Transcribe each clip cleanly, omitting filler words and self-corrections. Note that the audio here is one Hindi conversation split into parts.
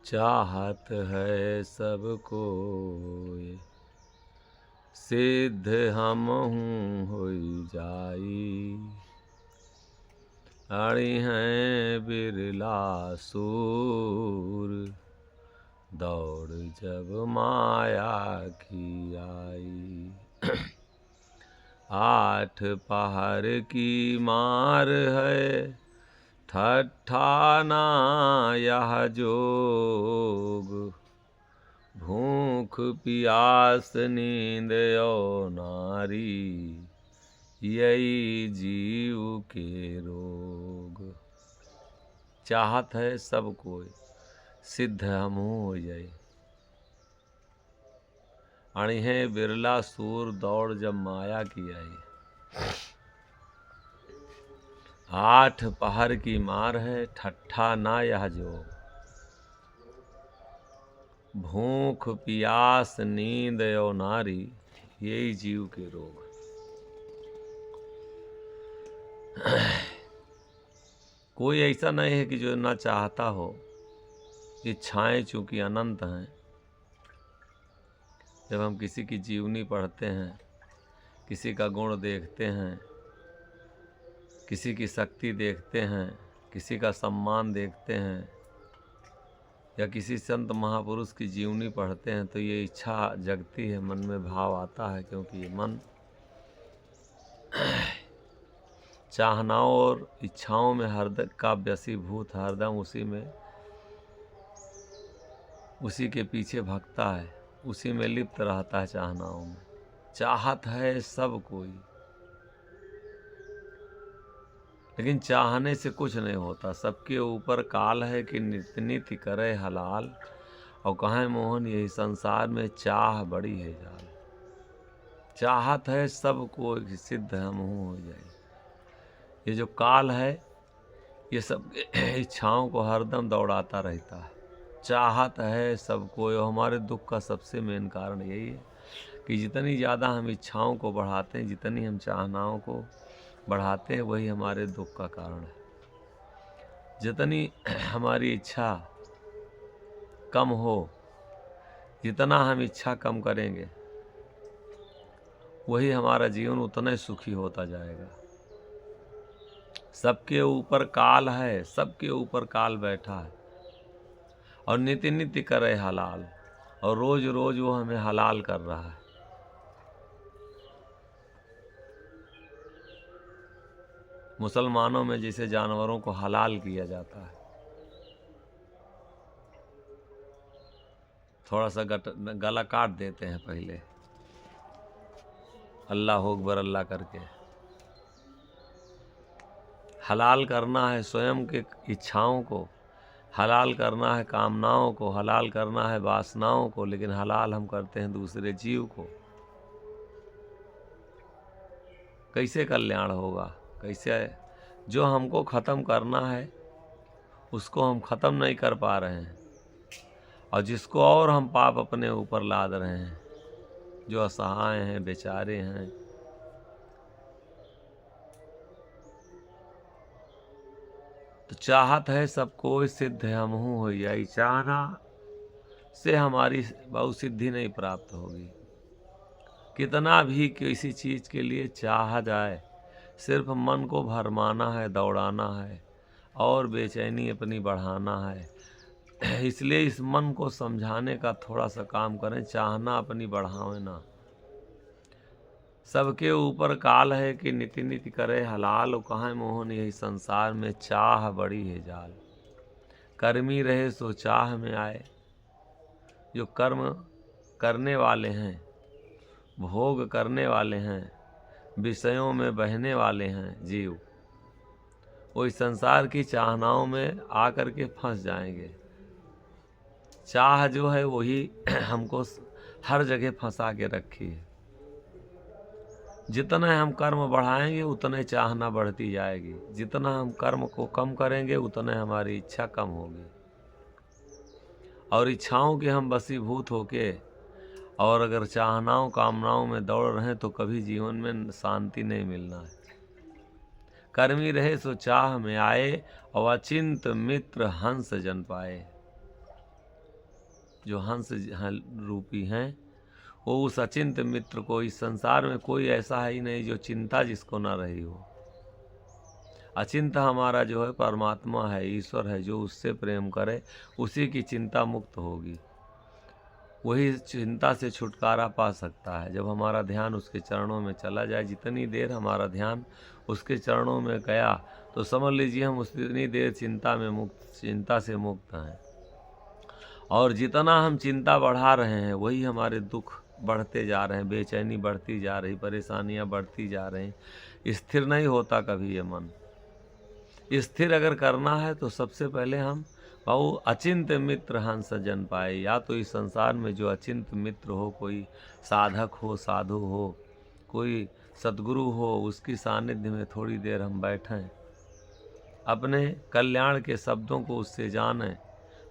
चाहत है सबको सिद्ध हमहूँ होई जाई। अणि हैं बिरला सूर दौड़ जब माया की आई। आठ पहर की मार है ठट्ठा ना यह जोग। भूख प्यास नींद और नारी यही जीव के रोग। चाहत है सब कोई सिद्ध हमहूँ हो जाए। अणि है बिरला सूर दौड़ जब माया की आई। आठ पहर की मार है ठट्ठा ना यह जोग। भूख प्यास नींद और नारी यही जीव के रोग। कोई ऐसा नहीं है कि जो ना चाहता हो। इच्छाएं चूंकि अनंत हैं। जब हम किसी की जीवनी पढ़ते हैं, किसी का गुण देखते हैं, किसी की शक्ति देखते हैं, किसी का सम्मान देखते हैं, या किसी संत महापुरुष की जीवनी पढ़ते हैं, तो ये इच्छा जगती है, मन में भाव आता है। क्योंकि ये मन चाहनाओं और इच्छाओं में हरदम का वशीभूत, हरदम उसी के पीछे भगता है, उसी में लिप्त रहता है। चाहनाओं में चाहत है सब कोई, लेकिन चाहने से कुछ नहीं होता। सबके ऊपर काल है कि नित्य नित्य करे हलाल। और कहें मोहन यही संसार में चाह बड़ी है जाल। चाहत है सब कोई सिद्ध हमहूँ हो जाए। ये जो काल है ये सब इच्छाओं को हरदम दौड़ाता रहता है। चाहत है सबको। हमारे दुख का सबसे मेन कारण यही है कि जितनी ज़्यादा हम इच्छाओं को बढ़ाते हैं, जितनी हम चाहनाओं को बढ़ाते हैं, वही हमारे दुख का कारण है। जितनी हमारी इच्छा कम हो, जितना हम इच्छा कम करेंगे, वही हमारा जीवन उतना ही सुखी होता जाएगा। सबके ऊपर काल है, सबके ऊपर काल बैठा है और नित्य नित्य करे हलाल। और रोज रोज वो हमें हलाल कर रहा है। मुसलमानों में जैसे जानवरों को हलाल किया जाता है, थोड़ा सा गला काट देते हैं पहले, अल्लाह अकबर अल्लाह करके। हलाल करना है स्वयं के इच्छाओं को, हलाल करना है कामनाओं को, हलाल करना है वासनाओं को, लेकिन हलाल हम करते हैं दूसरे जीव को। कैसे कल्याण होगा? कैसे? जो हमको ख़त्म करना है उसको हम ख़त्म नहीं कर पा रहे हैं, और जिसको और हम पाप अपने ऊपर लाद रहे हैं, जो असहाय हैं, बेचारे हैं। तो चाहत है सबको सिद्ध हमहूँ हो जाई। चाहना से हमारी बहुत सिद्धि नहीं प्राप्त होगी। कितना भी किसी चीज़ के लिए चाहा जाए, सिर्फ मन को भरमाना है, दौड़ाना है और बेचैनी अपनी बढ़ाना है। इसलिए इस मन को समझाने का थोड़ा सा काम करें। चाहना अपनी बढ़ावे ना। सबके ऊपर काल है कि नित्य नित्य करे हलाल। कहाँ मोहन यही संसार में चाह बड़ी है जाल। कर्मी रहे सो चाह में आए। जो कर्म करने वाले हैं, भोग करने वाले हैं, विषयों में बहने वाले हैं जीव, वो इस संसार की चाहनाओं में आकर के फंस जाएंगे। चाह जो है वही हमको हर जगह फंसा के रखी है। जितना हम कर्म बढ़ाएंगे उतने चाहना बढ़ती जाएगी। जितना हम कर्म को कम करेंगे उतने हमारी इच्छा कम होगी। और इच्छाओं के हम वशीभूत होके और अगर चाहनाओं कामनाओं में दौड़ रहे हैं तो कभी जीवन में शांति नहीं मिलना है। कर्मी रहे सो चाह में आए और अचिंत मित्र हंस जन पाए। जो हंस रूपी हैं, वो उस अचिंत मित्र को, इस संसार में कोई ऐसा है ही नहीं जो चिंता जिसको ना रही हो। अचिंत हमारा जो है परमात्मा है, ईश्वर है, जो उससे प्रेम करे उसी की चिंता मुक्त होगी, वही चिंता से छुटकारा पा सकता है। जब हमारा ध्यान उसके चरणों में चला जाए, जितनी देर हमारा ध्यान उसके चरणों में गया तो समझ लीजिए हम उतनी देर चिंता से मुक्त हैं। और जितना हम चिंता बढ़ा रहे हैं वही हमारे दुख बढ़ते जा रहे हैं, बेचैनी बढ़ती जा रही, परेशानियां बढ़ती जा रही। स्थिर नहीं होता कभी ये मन। स्थिर अगर करना है तो सबसे पहले हम भाऊ अचिंत मित्र हंस जन पाए। या तो इस संसार में जो अचिंत मित्र हो, कोई साधक हो, साधु हो, कोई सद्गुरु हो, उसकी सानिध्य में थोड़ी देर हम बैठें, अपने कल्याण के शब्दों को उससे जानें,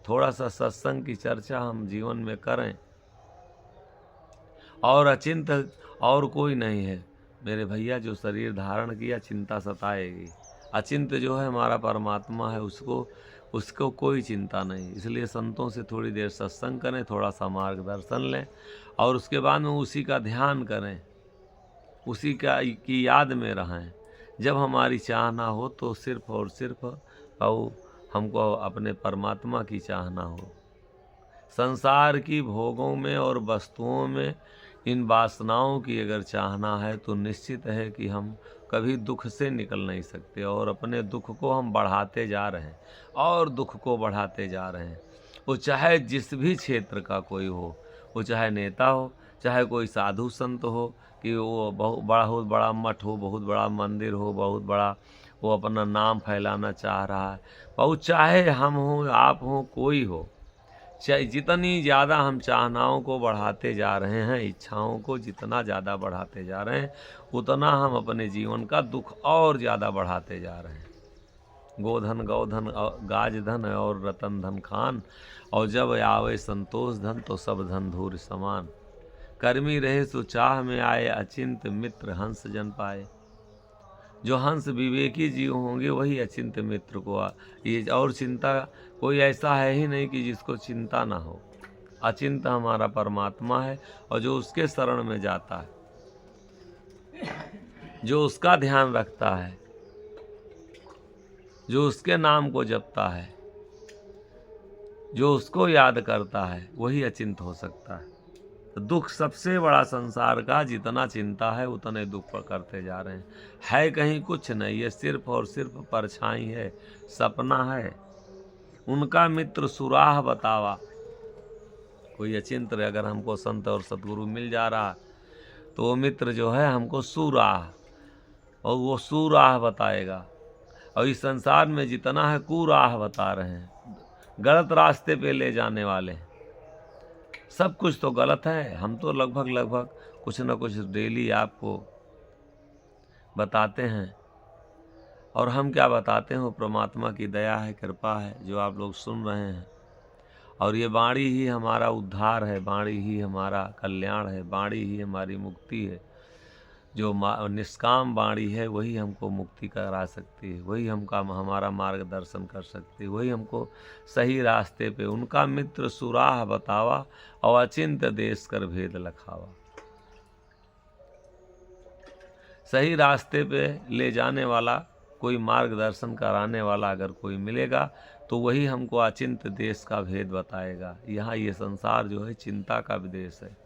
थोड़ा सा सत्संग की चर्चा हम जीवन में करें। और अचिंत और कोई नहीं है मेरे भैया, जो शरीर धारण किया चिंता सताएगी। अचिंत जो है हमारा परमात्मा है, उसको कोई चिंता नहीं। इसलिए संतों से थोड़ी देर सत्संग करें, थोड़ा सा मार्गदर्शन लें और उसके बाद में उसी का ध्यान करें, उसी की याद में रहें। जब हमारी चाह ना हो तो सिर्फ और सिर्फ हमको अपने परमात्मा की चाहना हो। संसार की भोगों में और वस्तुओं में इन वासनाओं की अगर चाहना है तो निश्चित है कि हम कभी दुख से निकल नहीं सकते, और अपने दुख को हम बढ़ाते जा रहे हैं और दुख को बढ़ाते जा रहे हैं। वो चाहे जिस भी क्षेत्र का कोई हो, वो चाहे नेता हो, चाहे कोई साधु संत हो, कि वो बहुत बड़ा मठ हो, बहुत बड़ा मंदिर हो, बहुत बड़ा वो अपना नाम फैलाना चाह रहा है, बहुत चाहे हम हों, आप हों, कोई हो, जितनी ज़्यादा हम चाहनाओं को बढ़ाते जा रहे हैं, इच्छाओं को जितना ज़्यादा बढ़ाते जा रहे हैं, उतना हम अपने जीवन का दुख और ज़्यादा बढ़ाते जा रहे हैं। गोधन गौधन गाज धन और रतन धन खान, और जब आवे संतोष धन तो सब धन धूर समान। कर्मी रहे सो चाह में आए, अचिंत मित्र हंस जन पाए। जो हंस विवेकी जीव होंगे वही अचिंत मित्र को ये, और चिंता कोई ऐसा है ही नहीं कि जिसको चिंता ना हो। अचिंत हमारा परमात्मा है, और जो उसके शरण में जाता है, जो उसका ध्यान रखता है, जो उसके नाम को जपता है, जो उसको याद करता है, वही अचिंत हो सकता है। तो दुख सबसे बड़ा संसार का, जितना चिंता है उतने दुख करते जा रहे हैं। है कहीं कुछ नहीं, ये सिर्फ और सिर्फ परछाई है, सपना है। उनका मित्र सुराह बतावा। कोई अचिंत अगर हमको संत और सतगुरु मिल जा रहा तो वो मित्र जो है हमको सुराह, और वो सुराह बताएगा। और इस संसार में जितना है कुराह बता रहे हैं, गलत रास्ते पे ले जाने वाले हैं। सब कुछ तो गलत है। हम तो लगभग कुछ न कुछ डेली आपको बताते हैं, और हम क्या बताते हैं, वो परमात्मा की दया है, कृपा है, जो आप लोग सुन रहे हैं। और ये वाणी ही हमारा उद्धार है, वाणी ही हमारा कल्याण है, वाणी ही हमारी मुक्ति है। जो निष्काम वाणी है वही हमको मुक्ति करा सकती है, वही हमारा मार्गदर्शन कर सकती है, वही हमको सही रास्ते पे। उनका मित्र सुराह बतावा, और अचिंत देश कर भेद लखावा। सही रास्ते पे ले जाने वाला, कोई मार्गदर्शन कराने वाला अगर कोई मिलेगा तो वही हमको अचिंत देश का भेद बताएगा। यहाँ ये संसार जो है चिंता का विदेश है।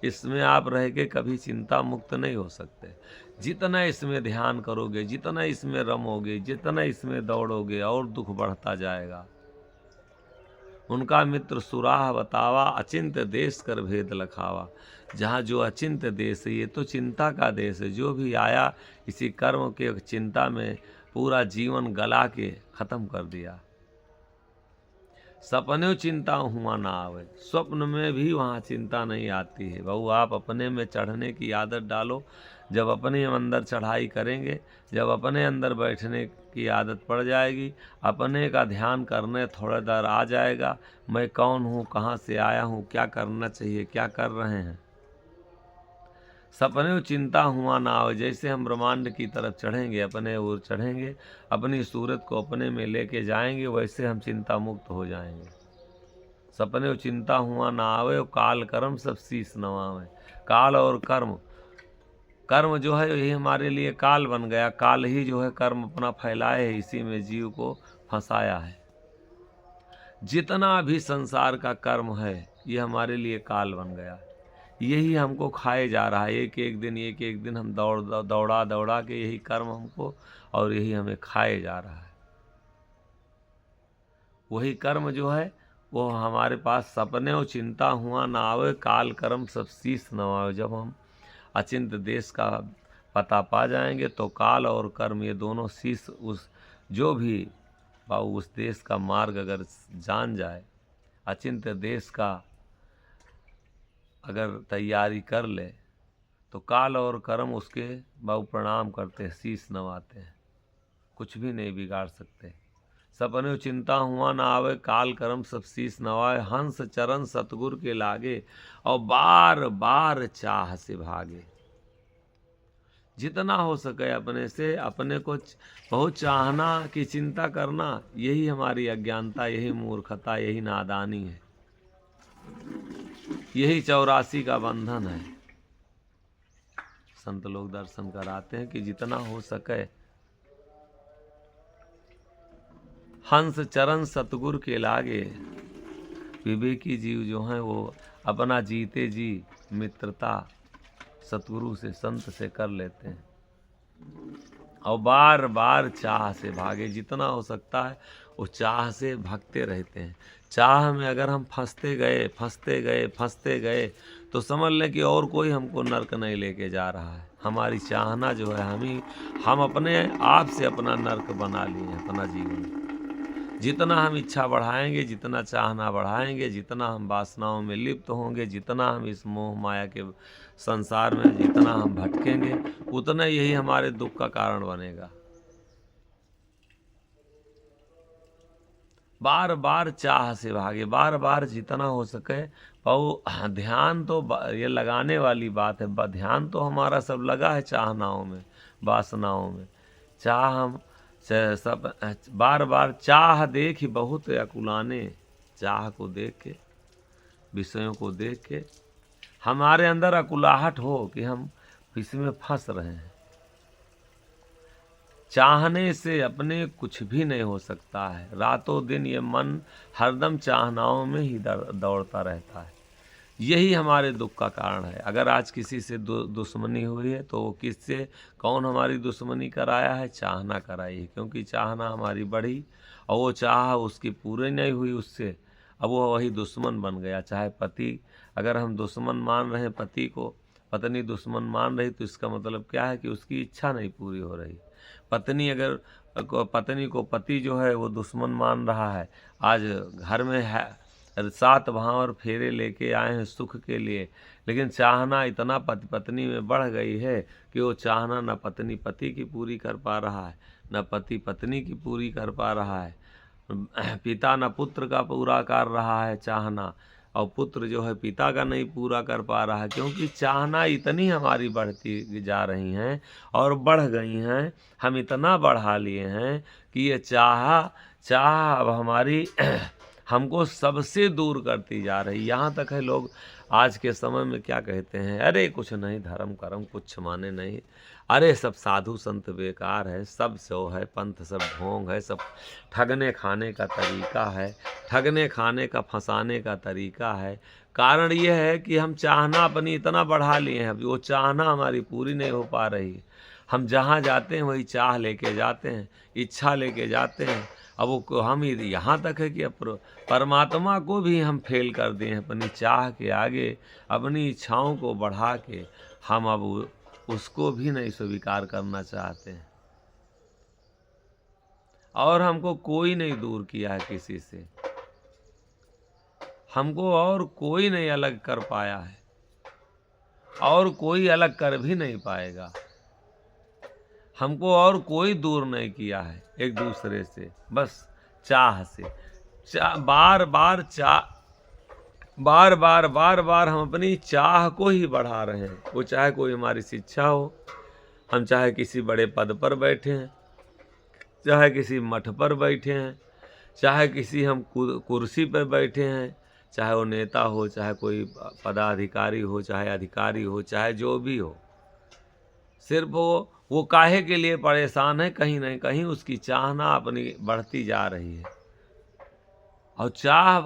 इसमें आप रह के कभी चिंता मुक्त नहीं हो सकते। जितना इसमें ध्यान करोगे, जितना इसमें रमोगे, जितना इसमें दौड़ोगे, और दुख बढ़ता जाएगा। उनका मित्र सुराह बतावा, अचिंत देश कर भेद लखावा। जहाँ जो अचिंत देश है, ये तो चिंता का देश है। जो भी आया इसी कर्म के चिंता में पूरा जीवन गला के खत्म कर दिया। सपने चिंता हुआ ना आवे, स्वप्न में भी वहाँ चिंता नहीं आती है। बहू आप अपने में चढ़ने की आदत डालो। जब अपने अंदर चढ़ाई करेंगे, जब अपने अंदर बैठने की आदत पड़ जाएगी, अपने का ध्यान करने थोड़ा देर आ जाएगा, मैं कौन हूँ, कहाँ से आया हूँ, क्या करना चाहिए, क्या कर रहे हैं। सपने चिंता हुआ ना हो। जैसे हम ब्रह्मांड की तरफ चढ़ेंगे, अपने ओर चढ़ेंगे, अपनी सूरत को अपने में लेके जाएंगे, वैसे हम चिंता मुक्त हो जाएंगे। सपने और चिंता हुआ ना आवे, और काल कर्म सब शीस नवावे। काल और कर्म, कर्म जो है यही हमारे लिए काल बन गया। काल ही जो है कर्म अपना फैलाए है, इसी में जीव को फंसाया है। जितना भी संसार का कर्म है ये हमारे लिए काल बन गया है। यही हमको खाए जा रहा है। एक एक दिन हम दौड़ा दौड़ा के यही कर्म हमको, और यही हमें खाए जा रहा है। वही कर्म जो है वो हमारे पास सपने और चिंता हुआ ना आवे, काल कर्म सब शीस नवावे। जब हम अचिंत देश का पता पा जाएंगे तो काल और कर्म ये दोनों शीस, उस जो भी बाबू उस देश का मार्ग अगर जान जाए, अचिंत देश का अगर तैयारी कर ले, तो काल और कर्म उसके बाबू प्रणाम करते हैं, शीस नवाते हैं, कुछ भी नहीं बिगाड़ सकते। सपने चिंता हुआ ना आवे, काल कर्म सब शीस नवाए। हंस चरण सतगुर के लागे, और बार बार चाह से भागे। जितना हो सके अपने से, अपने को बहुत चाहना की चिंता करना, यही हमारी अज्ञानता, यही मूर्खता, यही नादानी है, यही 84 का बंधन है। संत लोग दर्शन कराते हैं कि जितना हो सके हंस चरण सतगुरु के लागे। विवेकी जीव जो हैं वो अपना जीते जी मित्रता सतगुरु से, संत से कर लेते हैं, और बार बार चाह से भागे। जितना हो सकता है वो चाह से भागते रहते हैं। चाह में अगर हम फंसते गए तो समझ लें कि और कोई हमको नर्क नहीं लेके जा रहा है। हमारी चाहना जो है, हम अपने आप से अपना नर्क बना लिए हैं अपना जीवन। जितना हम इच्छा बढ़ाएंगे, जितना चाहना बढ़ाएंगे, जितना हम वासनाओं में लिप्त होंगे, जितना हम इस मोह माया के संसार में जितना हम भटकेंगे, उतना यही हमारे दुख का कारण बनेगा। बार बार चाह से भागे, बार बार जितना हो सके। और ध्यान तो ये लगाने वाली बात है। ध्यान तो हमारा सब लगा है चाहनाओं में, वासनाओं में। चाह हम सब बार बार चाह देख बहुत अकुलाने। चाह को देख के, विषयों को देख के हमारे अंदर अकुलाहट हो कि हम इसमें फंस रहे हैं। चाहने से अपने कुछ भी नहीं हो सकता है। रातों दिन ये मन हरदम चाहनाओं में ही दौड़ता रहता है। यही हमारे दुख का कारण है। अगर आज किसी से दुश्मनी हुई है तो वो किससे, कौन हमारी दुश्मनी कराया है? चाहना कराई है। क्योंकि चाहना हमारी बढ़ी और वो चाह उसकी पूरी नहीं हुई उससे, अब वो वही दुश्मन बन गया। चाहे पति, अगर हम दुश्मन मान रहे हैं पति को, पत्नी दुश्मन मान रही, तो इसका मतलब क्या है कि उसकी इच्छा नहीं पूरी हो रही। पत्नी अगर पत्नी को पति जो है वो दुश्मन मान रहा है, आज घर में है 7 भांवर फेरे लेके आए हैं सुख के लिए, लेकिन चाहना इतना पति पत्नी में बढ़ गई है कि वो चाहना न पत्नी पति की पूरी कर पा रहा है, न पति पत्नी की पूरी कर पा रहा है, पिता न पुत्र का पूरा कर रहा है चाहना, और पुत्र जो है पिता का नहीं पूरा कर पा रहा है। क्योंकि चाहना इतनी हमारी बढ़ती जा रही हैं और बढ़ गई हैं, हम इतना बढ़ा लिए हैं कि ये चाह अब हमारी हमको सबसे दूर करती जा रही। यहाँ तक है लोग आज के समय में क्या कहते हैं, अरे कुछ नहीं, धर्म कर्म कुछ माने नहीं, अरे सब साधु संत बेकार है, सब सो है पंथ, सब ढोंग है, सब ठगने खाने का तरीका है, ठगने खाने का फंसाने का तरीका है। कारण ये है कि हम चाहना अपनी इतना बढ़ा लिए हैं, अभी वो चाहना हमारी पूरी नहीं हो पा रही। हम जहाँ जाते हैं वही चाह लेके जाते हैं, इच्छा लेके जाते हैं। अब वो हम यहाँ तक है कि परमात्मा को भी हम फेल कर दिए हैं अपनी चाह के आगे, अपनी इच्छाओं को बढ़ा के हम अब उसको भी नहीं स्वीकार करना चाहते हैं। और हमको कोई नहीं दूर किया है किसी से, हमको और कोई नहीं अलग कर पाया है, और कोई अलग कर भी नहीं पाएगा। हमको और कोई दूर नहीं किया है एक दूसरे से, बस चाह से। बार बार हम अपनी चाह को ही बढ़ा रहे हैं। वो चाहे कोई हमारी शिक्षा हो, हम चाहे किसी बड़े पद पर बैठे हैं, चाहे किसी मठ पर बैठे हैं, चाहे किसी हम कुर्सी पर बैठे हैं, चाहे वो नेता हो, चाहे कोई पदाधिकारी हो, चाहे अधिकारी हो, चाहे जो भी हो, सिर्फ वो काहे के लिए परेशान है, कहीं न कहीं उसकी चाहना अपनी बढ़ती जा रही है। और चाह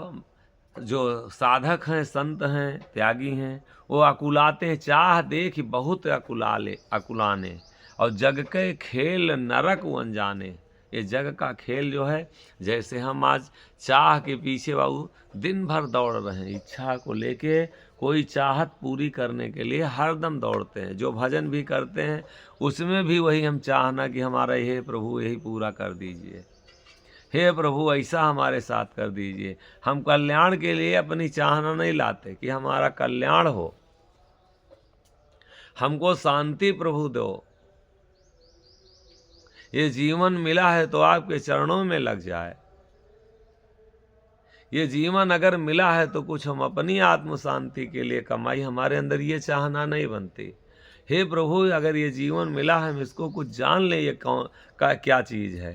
जो साधक हैं, संत हैं, त्यागी हैं, वो अकुलाते हैं, चाह देख बहुत अकुलाने, और जग के खेल नरक वो अनजाने। ये जग का खेल जो है, जैसे हम आज चाह के पीछे बाबू दिन भर दौड़ रहे हैं, इच्छा को लेके कोई चाहत पूरी करने के लिए हरदम दौड़ते हैं। जो भजन भी करते हैं उसमें भी वही हम चाहना कि हमारा हे प्रभु यही पूरा कर दीजिए, हे प्रभु ऐसा हमारे साथ कर दीजिए। हम कल्याण के लिए अपनी चाहना नहीं लाते कि हमारा कल्याण हो, हमको शांति प्रभु दो। ये जीवन मिला है तो आपके चरणों में लग जाए। ये जीवन अगर मिला है तो कुछ हम अपनी आत्म शांति के लिए कमाई, हमारे अंदर ये चाहना नहीं बनती। हे प्रभु अगर ये जीवन मिला है हम इसको कुछ जान ले, ये कौन का क्या चीज़ है,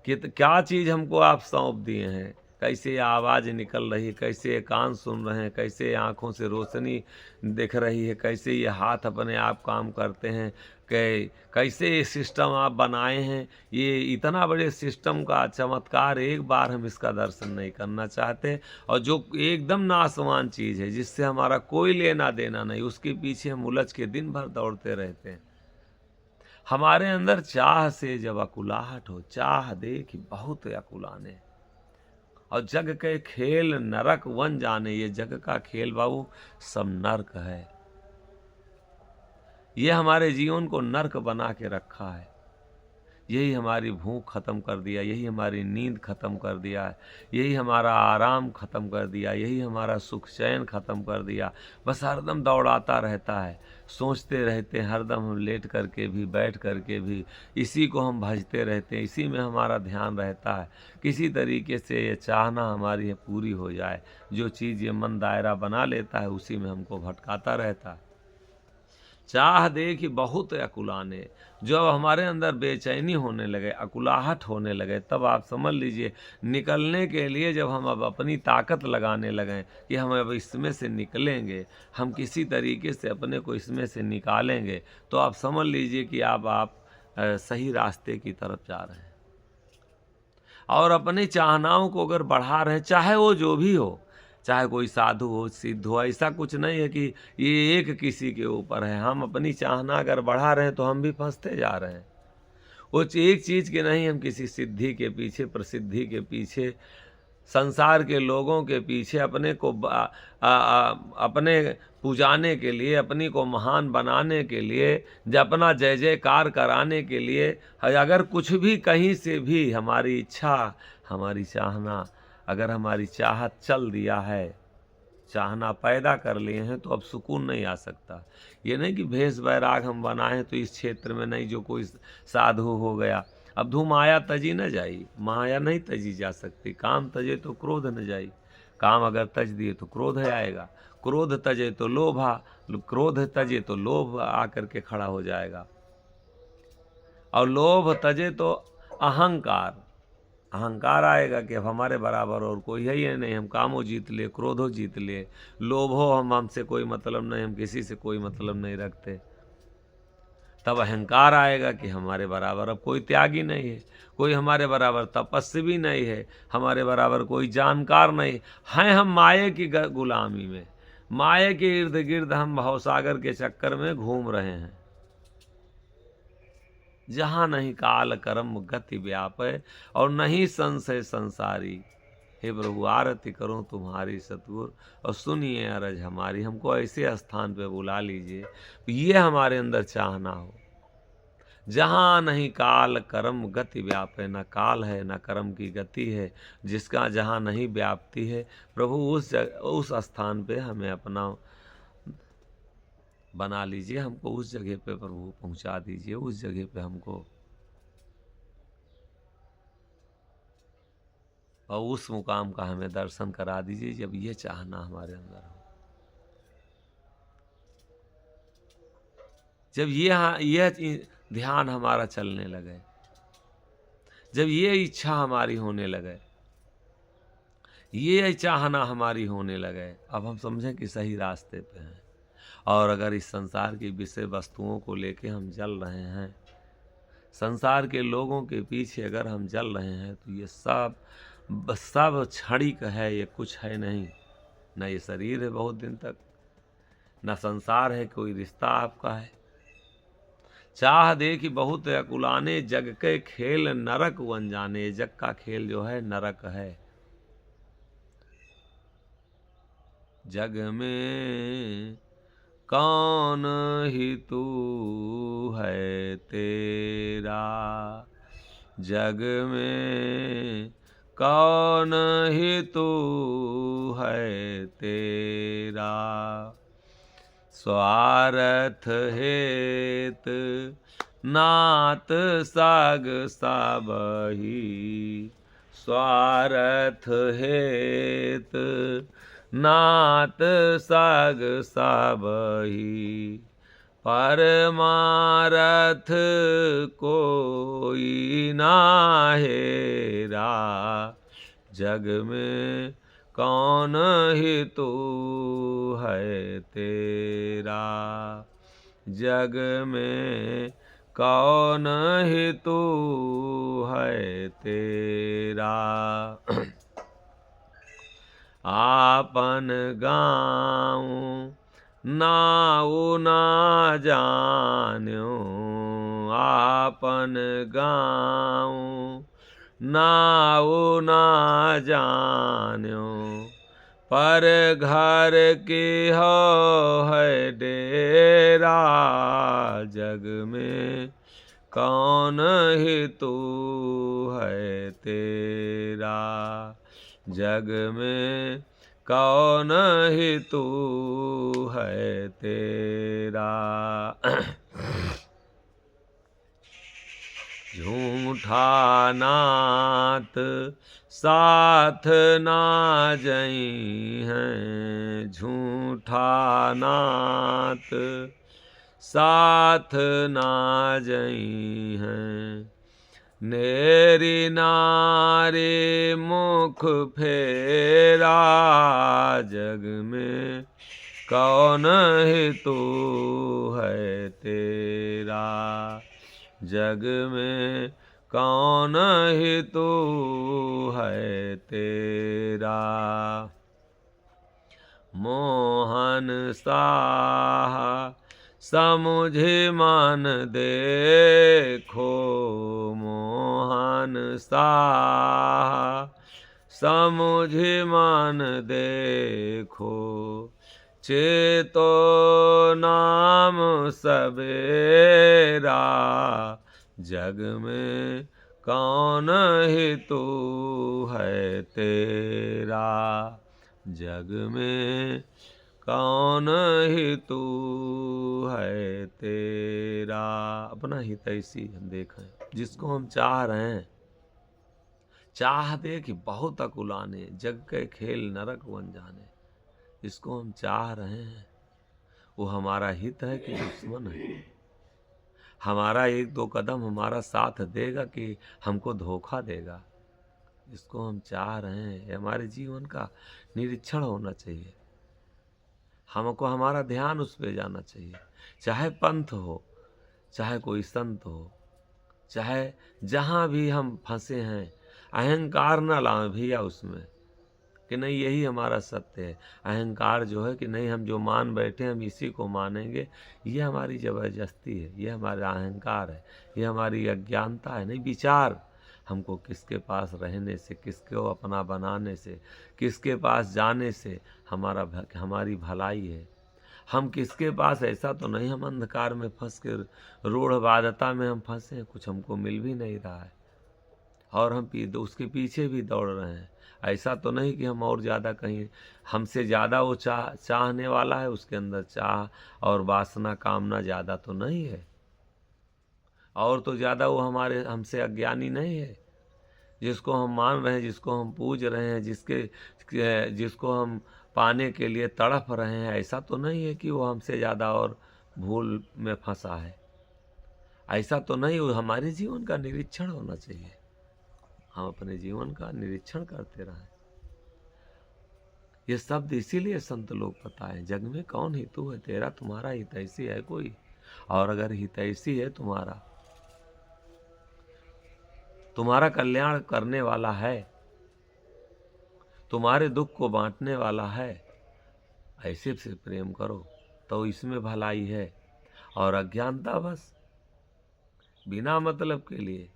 कि क्या चीज़ हमको आप सौंप दिए हैं। कैसे ये आवाज़ निकल रही है, कैसे ये कान सुन रहे हैं, कैसे आँखों से रोशनी दिख रही है, कैसे ये हाथ अपने आप काम करते हैं, कैसे ये सिस्टम आप बनाए हैं। ये इतना बड़े सिस्टम का चमत्कार एक बार हम इसका दर्शन नहीं करना चाहते। और जो एकदम नासवान चीज़ है जिससे हमारा कोई लेना देना नहीं, उसके पीछे हम उलझ के दिन भर दौड़ते रहते हैं। हमारे अंदर चाह से जब अकुलाहट हो, चाह देख बहुत अकुलाने, और जग के खेल नरक वन जाने। ये जग का खेल बाबू सब नरक है। ये हमारे जीवन को नरक बना के रखा है। यही हमारी भूख खत्म कर दिया, यही हमारी नींद खत्म कर दिया है, यही हमारा आराम खत्म कर दिया, यही हमारा सुख चैन खत्म कर दिया। बस हरदम दौड़ाता रहता है, सोचते रहते हैं हरदम, हम लेट करके भी बैठ करके भी इसी को हम भजते रहते हैं, इसी में हमारा ध्यान रहता है। किसी तरीके से ये चाहना हमारी पूरी हो जाए, जो चीज़ ये मन दायरा बना लेता है उसी में हमको भटकाता रहता है। चाह देखी बहुत अकुलाने, जब हमारे अंदर बेचैनी होने लगे, अकुलाहट होने लगे, तब आप समझ लीजिए निकलने के लिए जब हम अब अपनी ताकत लगाने लगे कि हम अब इसमें से निकलेंगे, हम किसी तरीके से अपने को इसमें से निकालेंगे, तो आप समझ लीजिए कि आप सही रास्ते की तरफ जा रहे हैं। और अपनी चाहनाओं को अगर बढ़ा रहे हैं, चाहे वो जो भी हो, चाहे कोई साधु हो, सिद्ध हो, ऐसा कुछ नहीं है कि ये एक किसी के ऊपर है। हम अपनी चाहना अगर बढ़ा रहे हैं तो हम भी फंसते जा रहे हैं। वो एक चीज़ के नहीं, हम किसी सिद्धि के पीछे, प्रसिद्धि के पीछे, संसार के लोगों के पीछे अपने को अपने पुजाने के लिए, अपनी को महान बनाने के लिए, अपना जय जयकार कराने के लिए, अगर कुछ भी कहीं से भी हमारी इच्छा, हमारी चाहना, अगर हमारी चाहत चल दिया है, चाहना पैदा कर लिए हैं, तो अब सुकून नहीं आ सकता। ये नहीं कि भेष बैराग हम बनाएं तो इस क्षेत्र में नहीं, जो कोई साधु हो गया, अब धू माया तजी न जाई, माया नहीं तजी जा सकती। काम तजे तो क्रोध न जाई, काम अगर तज दिए तो क्रोध आएगा, क्रोध तजे तो लोभा, क्रोध तजे तो लोभ आकर के खड़ा हो जाएगा, और लोभ तजे तो अहंकार, अहंकार आएगा कि अब हमारे बराबर और कोई है ही नहीं, हम कामो जीत ले, क्रोधो जीत ले, लोभो हमसे कोई मतलब नहीं, हम किसी से कोई मतलब नहीं रखते। तब अहंकार आएगा कि हमारे बराबर अब कोई त्यागी नहीं है, कोई हमारे बराबर तपस्वी नहीं है, हमारे बराबर कोई जानकार नहीं हैं। हम माये की गुलामी में, माये के इर्द गिर्द हम भवसागर के चक्कर में घूम रहे हैं, जहाँ नहीं काल कर्म गति व्यापय, और नहीं संशय संसारी। हे प्रभु आरती करूं तुम्हारी सतगुर, और सुनिए अरज हमारी। हमको ऐसे स्थान पे बुला लीजिए, ये हमारे अंदर चाहना हो, जहाँ नहीं काल कर्म गति व्यापय, न काल है न कर्म की गति है, जिसका जहाँ नहीं व्याप्ति है, प्रभु उस स्थान पे हमें अपना बना लीजिए। हमको उस जगह पे प्रभु पहुंचा दीजिए, उस जगह पे हमको, और उस मुकाम का हमें दर्शन करा दीजिए जब ये चाहना हमारे अंदर हो, जब यह ध्यान हमारा चलने लगे, जब ये इच्छा हमारी होने लगे, ये चाहना हमारी होने लगे, अब हम समझें कि सही रास्ते पे हैं। और अगर इस संसार की विषय वस्तुओं को लेके हम जल रहे हैं, संसार के लोगों के पीछे अगर हम जल रहे हैं, तो ये सब क्षणिक है, ये कुछ है नहीं। न ये शरीर है बहुत दिन तक, न संसार है, कोई रिश्ता आपका है। चाह दे कि बहुत अकुलाने, जग के खेल नरक अनजाने। जग का खेल जो है नरक है। जग में कौन ही तू है तेरा, जग में कौन ही तू है तेरा। स्वार्थ हेत नात साग साबही, स्वार्थ हेत नात साग साबही। परमारथ कोई ना हेरा, जग में कौन ही तू है तेरा, जग में कौन ही तू है तेरा। आपन गाँव नाऊ ना जान्यो, आपन गाँव नाऊ ना जान्यो। पर घर की हो है डेरा, जग में कौन ही तू है तेरा, जग में कौन ही तू है तेरा। झूठा नात साथ ना जई हैं, झूठा नात साथ ना जई हैं। नेरी नारी मुख फेरा, जग में कौन ही तू है तेरा, जग में कौन ही तू है तेरा। मोहन साह समुझे मन देखो, मोहन साह समुझे मन देखो। चेतो नाम सवेरा, जग में कौन ही तू है तेरा, जग में कौन ही तू है तेरा। अपना हितैषी हम देखें, जिसको हम चाह रहे हैं, चाह दे कि बहुत अकुलाने, जग के खेल नरक बन जाने। जिसको हम चाह रहे हैं वो हमारा हित है कि दुश्मन है, हमारा एक दो कदम हमारा साथ देगा कि हमको धोखा देगा। जिसको हम चाह रहे हैं हमारे जीवन का निरीक्षण होना चाहिए, हमको हमारा ध्यान उस पर जाना चाहिए। चाहे पंथ हो, चाहे कोई संत हो, चाहे जहाँ भी हम फंसे हैं, अहंकार न लाएं भैया उसमें कि नहीं यही हमारा सत्य है। अहंकार जो है कि नहीं हम जो मान बैठे हम इसी को मानेंगे, ये हमारी ज़बरदस्ती है, ये हमारा अहंकार है, ये हमारी अज्ञानता है। नहीं, विचार हमको किसके पास रहने से, किसको अपना बनाने से, किसके पास जाने से हमारी भलाई है। हम किसके पास, ऐसा तो नहीं हम अंधकार में फंस के रूढ़वादता में हम फंसे हैं, कुछ हमको मिल भी नहीं रहा है और हम उसके पीछे भी दौड़ रहे हैं। ऐसा तो नहीं कि हम और ज़्यादा कहीं हमसे ज़्यादा वो चाहने वाला है, उसके अंदर चाह और वासना कामना ज़्यादा तो नहीं है, और तो ज़्यादा वो हमसे अज्ञानी नहीं है। जिसको हम मान रहे हैं, जिसको हम पूज रहे हैं, जिसको हम पाने के लिए तड़प रहे हैं, ऐसा तो नहीं है कि वो हमसे ज़्यादा और भूल में फंसा है। ऐसा तो नहीं, वो हमारे जीवन का निरीक्षण होना चाहिए। हम अपने जीवन का निरीक्षण करते रहें। ये शब्द इसीलिए संत लोग बताएं, जग में कौन हितु है तेरा, तुम्हारा हितैषी है कोई? और अगर हितैषी है तुम्हारा कल्याण करने वाला है, तुम्हारे दुख को बांटने वाला है, ऐसे से प्रेम करो तो इसमें भलाई है। और अज्ञानता बस बिना मतलब के लिए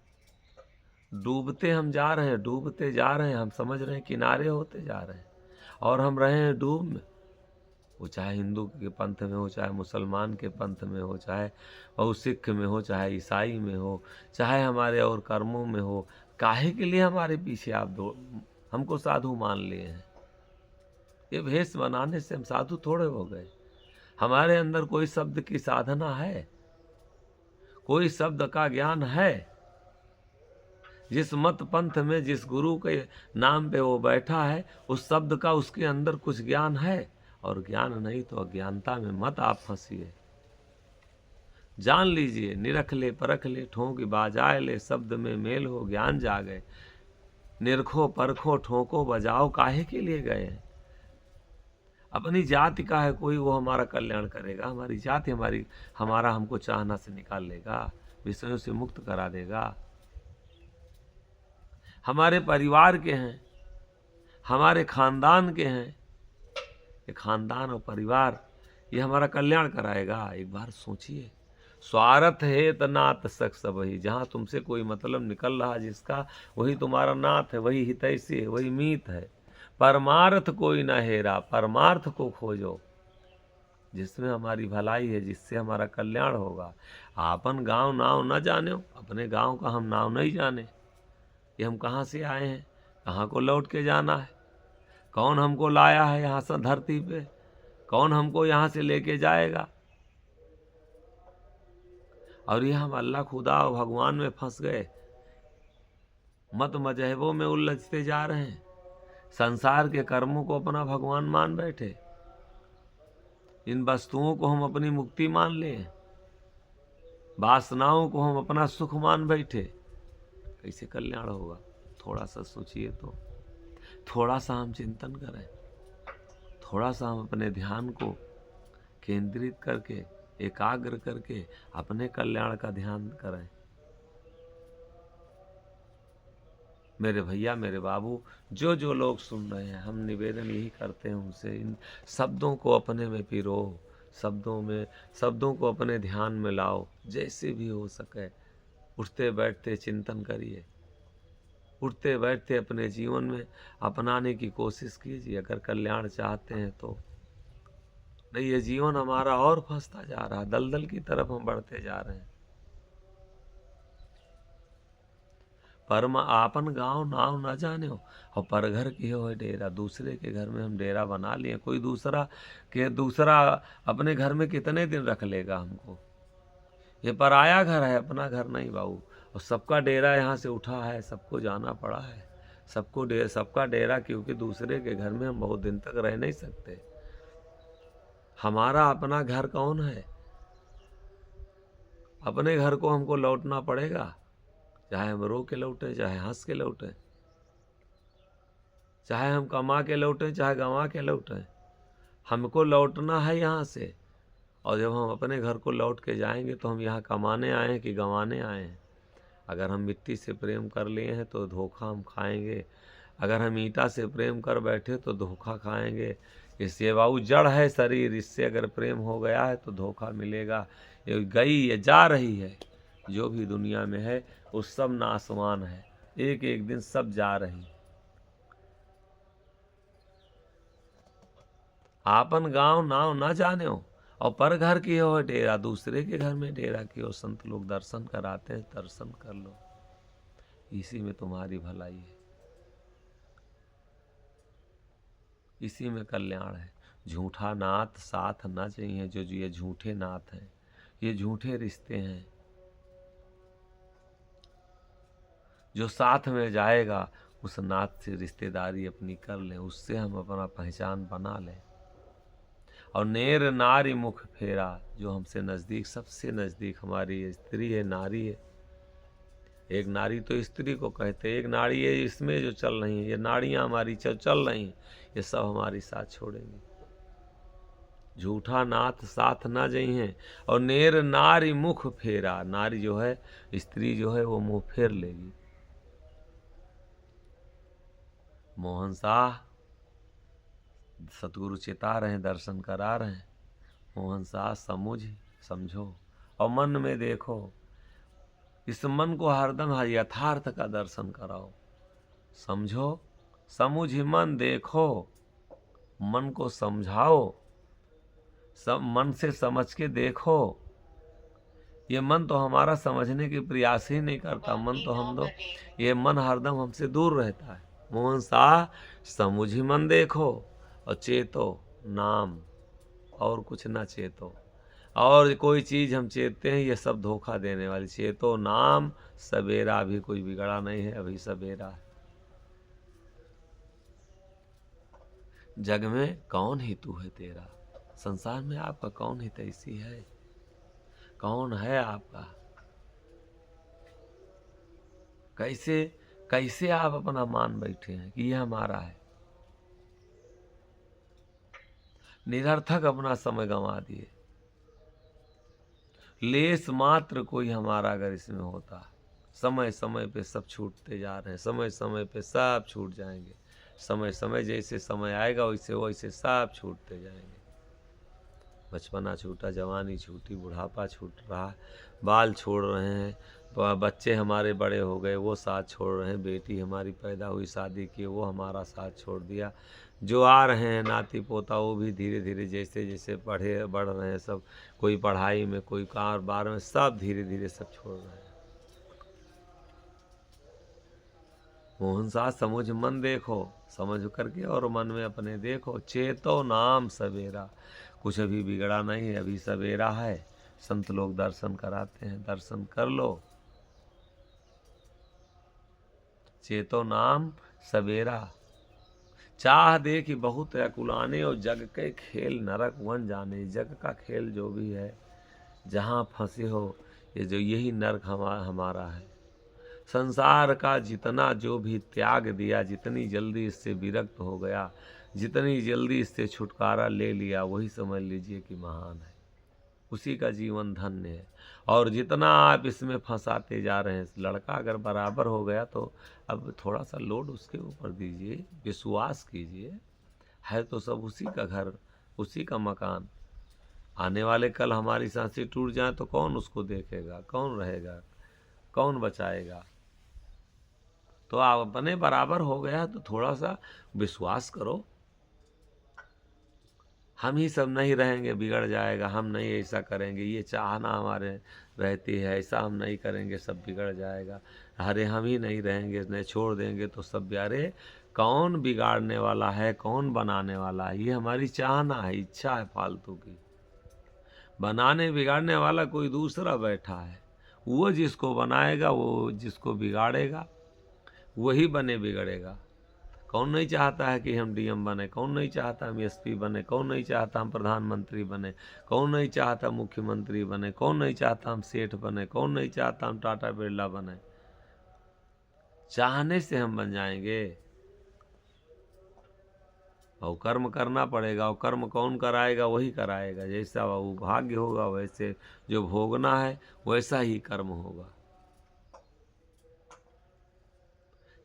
डूबते हम जा रहे हैं, डूबते जा रहे हैं, हम समझ रहे हैं किनारे होते जा रहे हैं और हम रहे हैं डूब में। वो चाहे हिंदू के पंथ में हो, चाहे मुसलमान के पंथ में हो, चाहे वो सिख में हो, चाहे ईसाई में हो, चाहे हमारे और कर्मों में हो, काहे के लिए हमारे पीछे आप हमको साधु मान लिए हैं? ये भेष बनाने से हम साधु थोड़े हो गए। हमारे अंदर कोई शब्द की साधना है, कोई शब्द का ज्ञान है। जिस मत पंथ में जिस गुरु के नाम पे वो बैठा है, उस शब्द का उसके अंदर कुछ ज्ञान है। और ज्ञान नहीं तो अज्ञानता में मत आप फंसिए। जान लीजिए, निरख ले परख ले ठोंक बाजाए ले, शब्द में मेल हो ज्ञान जागे। निरखो परखो ठोंको बजाओ, काहे के लिए गए हैं? अपनी जाति का है कोई, वो हमारा कल्याण करेगा। हमारी जाति हमारा हमको चाहना से निकाल लेगा, विषयों से मुक्त करा देगा। हमारे परिवार के हैं, हमारे खानदान के हैं, ये खानदान और परिवार ये हमारा कल्याण कराएगा। एक बार सोचिए, स्वार्थ है त नाथ सक सबही, जहाँ तुमसे कोई मतलब निकल रहा जिसका, वही तुम्हारा नाथ है, वही हितैषी है, वही मीत है। परमार्थ कोई न हेरा, परमार्थ को खोजो जिसमें हमारी भलाई है, जिससे हमारा कल्याण होगा। आपन गांव नाव न जाने, अपने गांव का हम नाव नहीं जाने, ये हम कहाँ से आए हैं, कहाँ को लौट के जाना है, कौन हमको लाया है यहाँ से धरती पे, कौन हमको यहाँ से लेके जाएगा। और ये हम अल्लाह खुदा और भगवान में फंस गए, मत मजहबों में उलझते जा रहे हैं, संसार के कर्मों को अपना भगवान मान बैठे, इन वस्तुओं को हम अपनी मुक्ति मान लें, वासनाओं को हम अपना सुख मान बैठे। कैसे कल्याण होगा? थोड़ा सा सोचिए तो, थोड़ा सा हम चिंतन करें, थोड़ा सा हम अपने ध्यान को केंद्रित करके, एकाग्र करके अपने कल्याण का ध्यान करें। मेरे भैया, मेरे बाबू, जो लोग सुन रहे हैं, हम निवेदन यही करते हैं उनसे, इन शब्दों को अपने में पिरो, शब्दों को अपने ध्यान में लाओ, जैसे भी हो सके। उठते बैठते चिंतन करिए, उठते बैठते अपने जीवन में अपनाने की कोशिश कीजिए, अगर कल्याण चाहते हैं तो। नहीं, ये जीवन हमारा और फंसता जा रहा, दलदल की तरफ हम बढ़ते जा रहे हैं। परम आपन गांव नाव न जाने हो, और पर घर की हो डेरा। दूसरे के घर में हम डेरा बना लिए, कोई दूसरा अपने घर में कितने दिन रख लेगा हमको? ये पराया घर है, अपना घर नहीं बाबू। और सबका डेरा यहाँ से उठा है, सबको जाना पड़ा है, सबका डेरा, क्योंकि दूसरे के घर में हम बहुत दिन तक रह नहीं सकते। हमारा अपना घर कौन है? अपने घर को हमको लौटना पड़ेगा, चाहे हम रो के लौटें, चाहे हंस के लौटें, चाहे हम कमा के लौटें, चाहे गंवा के लौटें, हमको लौटना है यहाँ से। और जब हम अपने घर को लौट के जाएंगे तो हम यहाँ कमाने आए हैं कि गंवाने आए हैं? अगर हम मिट्टी से प्रेम कर लिए हैं तो धोखा हम खाएंगे, अगर हम ईंटा से प्रेम कर बैठे तो धोखा खाएंगे। इससे बाबू जड़ है शरीर, इससे अगर प्रेम हो गया है तो धोखा मिलेगा। ये गई, ये जा रही है, जो भी दुनिया में है वो सब नासवान है, एक एक दिन सब जा रही। आपन गांव नाव न जाने हो, और पर घर की हो डेरा। दूसरे के घर में डेरा की हो। संत लोग दर्शन कराते हैं, दर्शन कर लो, इसी में तुम्हारी भलाई है, इसी में कल्याण है। झूठा नाथ साथ न चाहिए, जो ये झूठे नाथ हैं, ये झूठे रिश्ते हैं। जो साथ में जाएगा उस नाथ से रिश्तेदारी अपनी कर लें, उससे हम अपना पहचान बना लें। और नेर नारी मुख फेरा, जो हमसे नज़दीक, सबसे नज़दीक हमारी स्त्री है, नारी है, एक नारी तो स्त्री को कहते, एक नाड़ी ये इसमें जो चल रही है, ये नाड़ियाँ हमारी चल रही हैं, ये सब हमारी साथ छोड़ेंगी। झूठा नाथ साथ ना जई हैं, और नेर नारी मुख फेरा, नारी जो है, स्त्री जो है, वो मुंह फेर लेगी। मोहन शाह सतगुरु चिता रहे, दर्शन करा रहे हैं। मोहन शाह समझो और मन में देखो, इस मन को हरदम यथार्थ का दर्शन कराओ। समझो, समुझ मन देखो, मन को समझाओ, सब मन से समझ के देखो। ये मन तो हमारा समझने की प्रयास ही नहीं करता, मन तो हम लोग, ये मन हरदम हमसे दूर रहता है। मोहन शाह समुझ मन देखो और चेतो नाम, और कुछ ना चेतो। और कोई चीज हम चेतते हैं, ये सब धोखा देने वाली। चेतो नाम सवेरा, अभी कोई बिगड़ा नहीं है, अभी सवेरा है। जग में कौन हितु है तेरा, संसार में आपका कौन हितैषी है, कौन है आपका? कैसे कैसे आप अपना मान बैठे हैं कि ये हमारा है? निरर्थक अपना समय गंवा दिए। लेस मात्र कोई हमारा अगर इसमें होता, समय समय पे सब छूटते जा रहे हैं, समय समय पे सब छूट जाएंगे। समय समय जैसे समय आएगा वैसे वैसे सब छूटते जाएंगे। बचपना छूटा, जवानी छूटी, बुढ़ापा छूट रहा, बाल छोड़ रहे हैं, बच्चे हमारे बड़े हो गए, वो साथ छोड़ रहे हैं, बेटी हमारी पैदा हुई, शादी की, वो हमारा साथ छोड़ दिया। जो आ रहे हैं नाती पोता, वो भी धीरे धीरे जैसे जैसे बढ़ रहे हैं सब, कोई पढ़ाई में, कोई कारोबार में, सब धीरे धीरे सब छोड़ रहे हैं। मोहन शाह समझ मन देखो, समझ करके और मन में अपने देखो। चेतो नाम सवेरा, कुछ अभी बिगड़ा नहीं है, अभी सवेरा है। संत लोग दर्शन कराते हैं, दर्शन कर लो। चेतो नाम सवेरा, चाह दे कि बहुत अकुलाने, और जग के खेल नरक वन जाने। जग का खेल जो भी है, जहाँ फंसे हो, ये जो यही नरक हमारा है। संसार का जितना जो भी त्याग दिया, जितनी जल्दी इससे विरक्त हो गया, जितनी जल्दी इससे छुटकारा ले लिया, वही समझ लीजिए कि महान है, उसी का जीवन धन्य है। और जितना आप इसमें फंसाते जा रहे हैं, लड़का अगर बराबर हो गया तो अब थोड़ा सा लोड उसके ऊपर दीजिए, विश्वास कीजिए, है तो सब उसी का घर, उसी का मकान। आने वाले कल हमारी सांसें टूट जाए तो कौन उसको देखेगा, कौन रहेगा, कौन बचाएगा? तो आप अपने बराबर हो गया तो थोड़ा सा विश्वास करो। हम ही सब नहीं रहेंगे, बिगड़ जाएगा, हम नहीं ऐसा करेंगे, ये चाहना हमारे रहती है, ऐसा हम नहीं करेंगे, सब बिगड़ जाएगा। अरे हम ही नहीं रहेंगे, नहीं छोड़ देंगे तो सब प्यारे, कौन बिगाड़ने वाला है, कौन बनाने वाला है? ये हमारी चाहना है, इच्छा है फालतू की। बनाने बिगाड़ने वाला कोई दूसरा बैठा है, वो जिसको बनाएगा, वो जिसको बिगाड़ेगा, वही बने बिगड़ेगा। कौन नहीं चाहता है कि हम डीएम बने, कौन नहीं चाहता हम एसपी बने, कौन नहीं चाहता हम प्रधानमंत्री बने, कौन नहीं चाहता मुख्यमंत्री बने, कौन नहीं चाहता हम सेठ बने, कौन नहीं चाहता हम टाटा बिरला बने? चाहने से हम बन जाएंगे, और कर्म करना पड़ेगा। और कर्म कौन कराएगा? वही कराएगा, जैसा वो भाग्य होगा वैसे जो भोगना है वैसा ही कर्म होगा।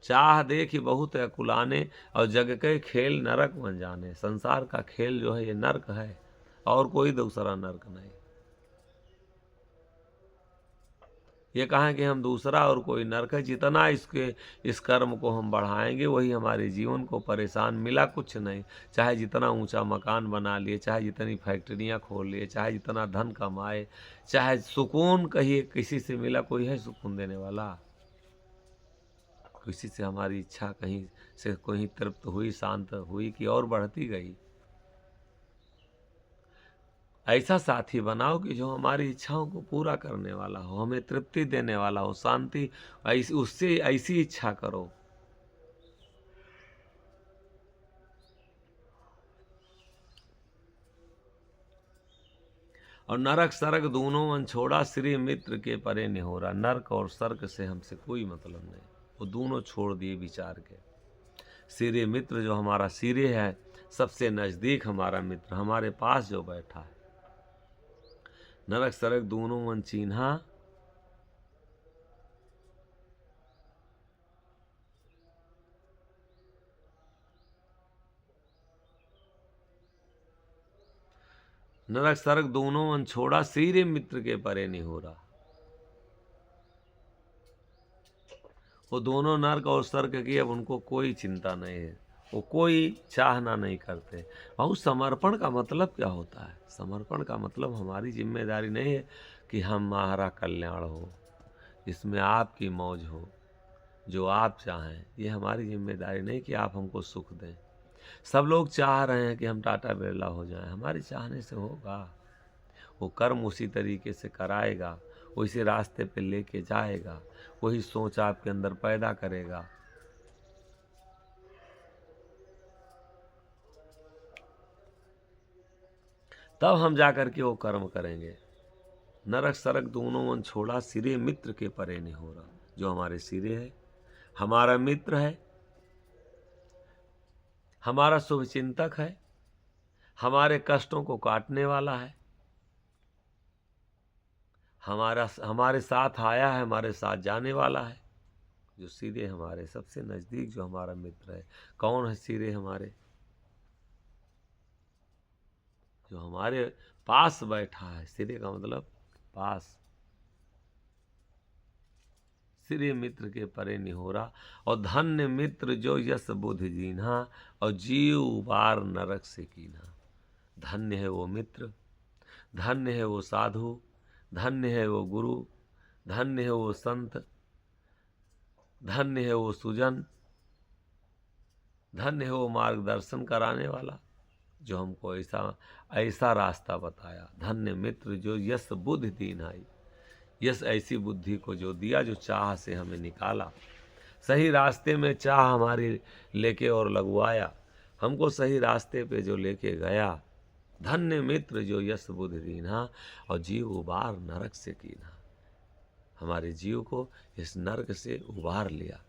चाह देखी बहुत अकुलाने, और जग के खेल नरक बन जाने। संसार का खेल जो है ये नरक है, और कोई दूसरा नरक नहीं। ये कहें कि हम दूसरा और कोई नरक है, जितना इस कर्म को हम बढ़ाएंगे वही हमारे जीवन को परेशान, मिला कुछ नहीं। चाहे जितना ऊंचा मकान बना लिए, चाहे जितनी फैक्ट्रियां खोल लिए, चाहे जितना धन कमाए, चाहे सुकून कहिए, किसी से मिला? कोई है सुकून देने वाला? किसी से हमारी इच्छा कहीं से कोई तृप्त हुई, शांत हुई, कि और बढ़ती गई? ऐसा साथी बनाओ कि जो हमारी इच्छाओं को पूरा करने वाला हो, हमें तृप्ति देने वाला हो, शांति, उससे ऐसी इच्छा करो। और नरक सरक दोनों मन छोड़ा, श्री मित्र के परे निहोरा। नरक और सर्क से हमसे कोई मतलब नहीं, वो दोनों छोड़ दिए विचार के। श्री मित्र जो हमारा सिरे है, सबसे नजदीक हमारा मित्र, हमारे पास जो बैठा है। नरक सरक दोनों मन चिन्हा, नरक सरक दोनों मन छोड़ा, श्री मित्र के परे निहोरा। वो दोनों नरक और स्वर्ग की अब उनको कोई चिंता नहीं है, वो कोई चाहना नहीं करते। भाऊ समर्पण का मतलब क्या होता है? समर्पण का मतलब हमारी जिम्मेदारी नहीं है कि हमारा कल्याण हो, इसमें आपकी मौज हो, जो आप चाहें। ये हमारी जिम्मेदारी नहीं कि आप हमको सुख दें। सब लोग चाह रहे हैं कि हम टाटा बिरला हो जाएं, हमारे चाहने से होगा? वो कर्म उसी तरीके से कराएगा, उसी रास्ते पे लेके जाएगा, वही सोच आपके अंदर पैदा करेगा। तब हम जाकर के वो कर्म करेंगे। नरक सरक दोनों मन छोड़ा, सिरे मित्र के परे निहोरा। जो हमारे सिरे है, हमारा मित्र है, हमारा शुभचिंतक है, हमारे कष्टों को काटने वाला है, हमारे साथ आया है, हमारे साथ जाने वाला है। जो सिरे हमारे सबसे नजदीक जो हमारा मित्र है, कौन है सिरे हमारे? जो हमारे पास बैठा है। सिरे का मतलब पास। सिरे मित्र के परे निहोरा। और धन्य मित्र जो यश बुद्धि दीन्हा, और जीव उबार नरक से कीन्हा। धन्य है वो मित्र, धन्य है वो साधु, धन्य है वो गुरु, धन्य है वो संत, धन्य है वो सुजन, धन्य है वो मार्गदर्शन कराने वाला, जो हमको ऐसा ऐसा रास्ता बताया। धन्य मित्र जो यश बुद्धि दीन्हाई। यश ऐसी बुद्धि को जो दिया, जो चाह से हमें निकाला, सही रास्ते में चाह हमारी लेके और लगवाया, हमको सही रास्ते पे जो लेके गया। धन्य मित्र जो यश बुद्धि दीन्हा, और जीव उबार नरक से कीन्हा। हमारे जीव को इस नरक से उबार लिया।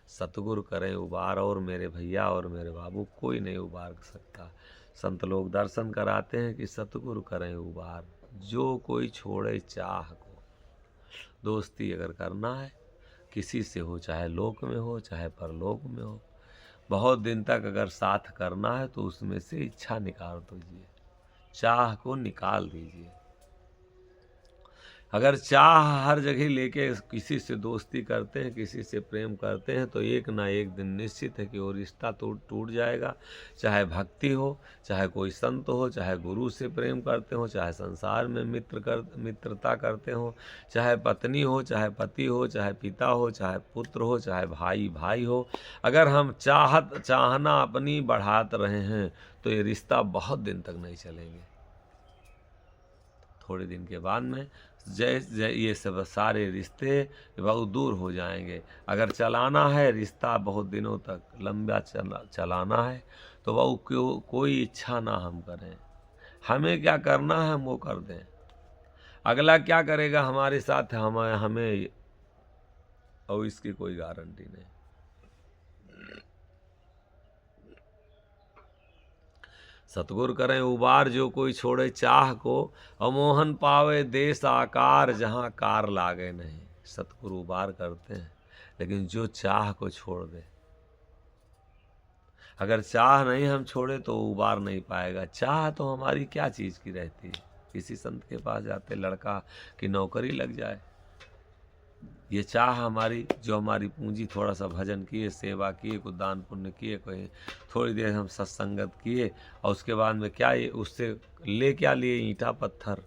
सतगुरु करें उबार, और मेरे भैया और मेरे बाबू कोई नहीं उबार सकता। संत लोग दर्शन कराते हैं कि सतगुरु करें उबार, जो कोई छोड़े चाह को। दोस्ती अगर करना है किसी से हो, चाहे लोक में हो चाहे परलोक में हो, बहुत दिन तक अगर साथ करना है तो उसमें से इच्छा निकाल दीजिए, चाह को निकाल दीजिए। अगर चाह हर जगह लेके किसी से दोस्ती करते हैं, किसी से प्रेम करते हैं, तो एक ना एक दिन निश्चित है कि वो रिश्ता टूट जाएगा। चाहे भक्ति हो, चाहे कोई संत हो, चाहे गुरु से प्रेम करते हो, चाहे संसार में मित्रता करते हो, चाहे पत्नी हो, चाहे पति हो, चाहे पिता हो, चाहे पुत्र हो, चाहे भाई भाई हो। अगर हम चाहना अपनी बढ़ाते रहे हैं तो ये रिश्ता बहुत दिन तक नहीं चलेंगे। थोड़े दिन के बाद में ये सब सारे रिश्ते बहुत दूर हो जाएंगे। अगर चलाना है रिश्ता बहुत दिनों तक लंबा चलाना है, तो वह कोई इच्छा ना हम करें। हमें क्या करना है हम वो कर दें, अगला क्या करेगा हमारे साथ हमें और इसकी कोई गारंटी नहीं। सतगुरु करें उबार जो कोई छोड़े चाह को, अमोहन पावे देश आकार जहाँ कार लागे नहीं। सतगुरु उबार करते हैं, लेकिन जो चाह को छोड़ दे। अगर चाह नहीं हम छोड़े तो उबार नहीं पाएगा। चाह तो हमारी क्या चीज़ की रहती है? किसी संत के पास जाते लड़का की नौकरी लग जाए, ये चाह हमारी, जो हमारी पूंजी, थोड़ा सा भजन किए, सेवा किए, कुछ दान पुण्य किए, कोई थोड़ी देर हम सत्संगत किए, और उसके बाद में क्या ये उससे ले क्या लिए? ईंटा पत्थर।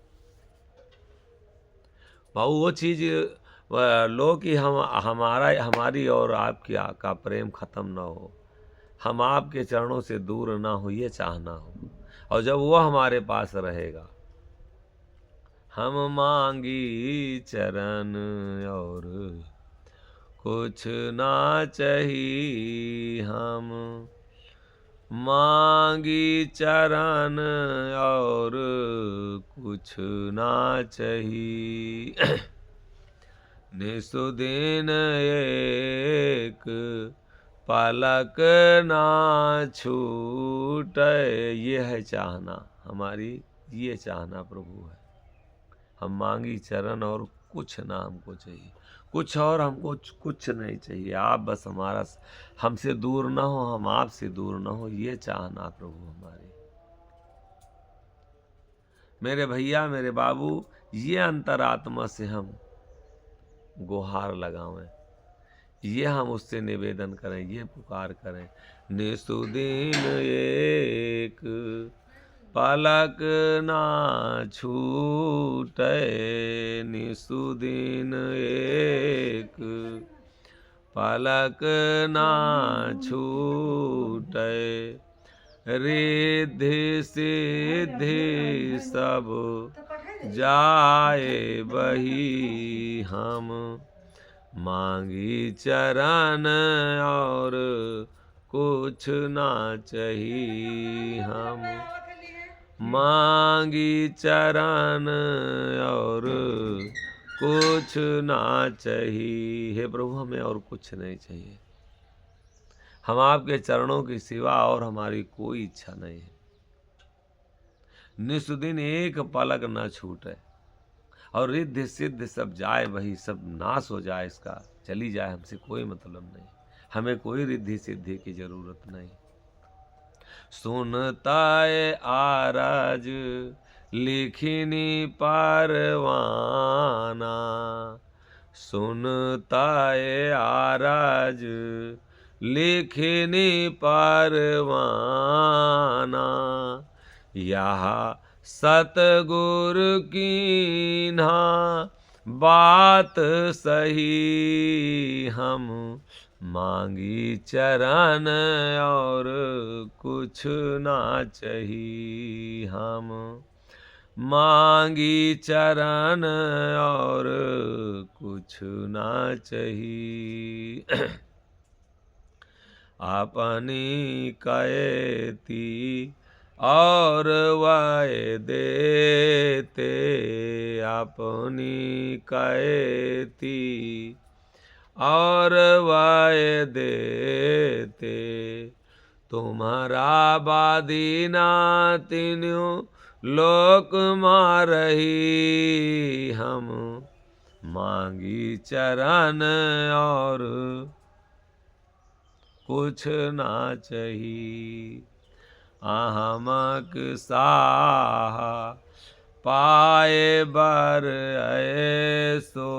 भाऊ वो चीज़ लो कि हमारी और आपकी का प्रेम खत्म ना हो, हम आपके चरणों से दूर ना हो, ये चाहना हो। और जब वो हमारे पास रहेगा, हम मांगी चरण और कुछ ना चाहिए, हम मांगी चरण और कुछ ना चाहिए। निसुदिन एक पलक ना छूटे। ये है चाहना हमारी, ये चाहना प्रभु है। हम मांगी चरण और कुछ ना हमको चाहिए, कुछ और हमको कुछ नहीं चाहिए। आप बस हमारा, हमसे दूर ना हो, हम आपसे दूर ना हो, ये चाहना प्रभु हमारी। मेरे भैया, मेरे बाबू, ये अंतरात्मा से हम गुहार लगावें, ये हम उससे निवेदन करें, ये पुकार करें। निसुदिन एक पलक ना छूटे, निसुदिन एक पलक ना छूटे। रिद्धि सिद्धि सब जाए बही, हम मांगी चरण और कुछ ना चाहिए। हम मांगी चरण और कुछ ना चाहिए। हे प्रभु, हमें और कुछ नहीं चाहिए। हम आपके चरणों की सिवा और हमारी कोई इच्छा नहीं है। निस्दिन एक पलक न छूटे, और रिद्धि सिद्ध सब जाए वही, सब नाश हो जाए, इसका चली जाए, हमसे कोई मतलब नहीं। हमें कोई रिद्धि सिद्धि की जरूरत नहीं। सुनता है आरज लिखिनी परवाना, सुनता है आरज लिखिनी परवाना। यह सतगुरु की ना बात सही, हम मांगी चरण और कुछ ना चाहिए। हम मांगी चरण और कुछ ना चाहिए। अपनी कहती और वाय देते, अपनी कहती और वाय देते। तुम्हारा बादी ना तीनों लोक मारही, हम मांगी चरण और कुछ ना चाहिए। अहमक साह पाए बर ऐसो,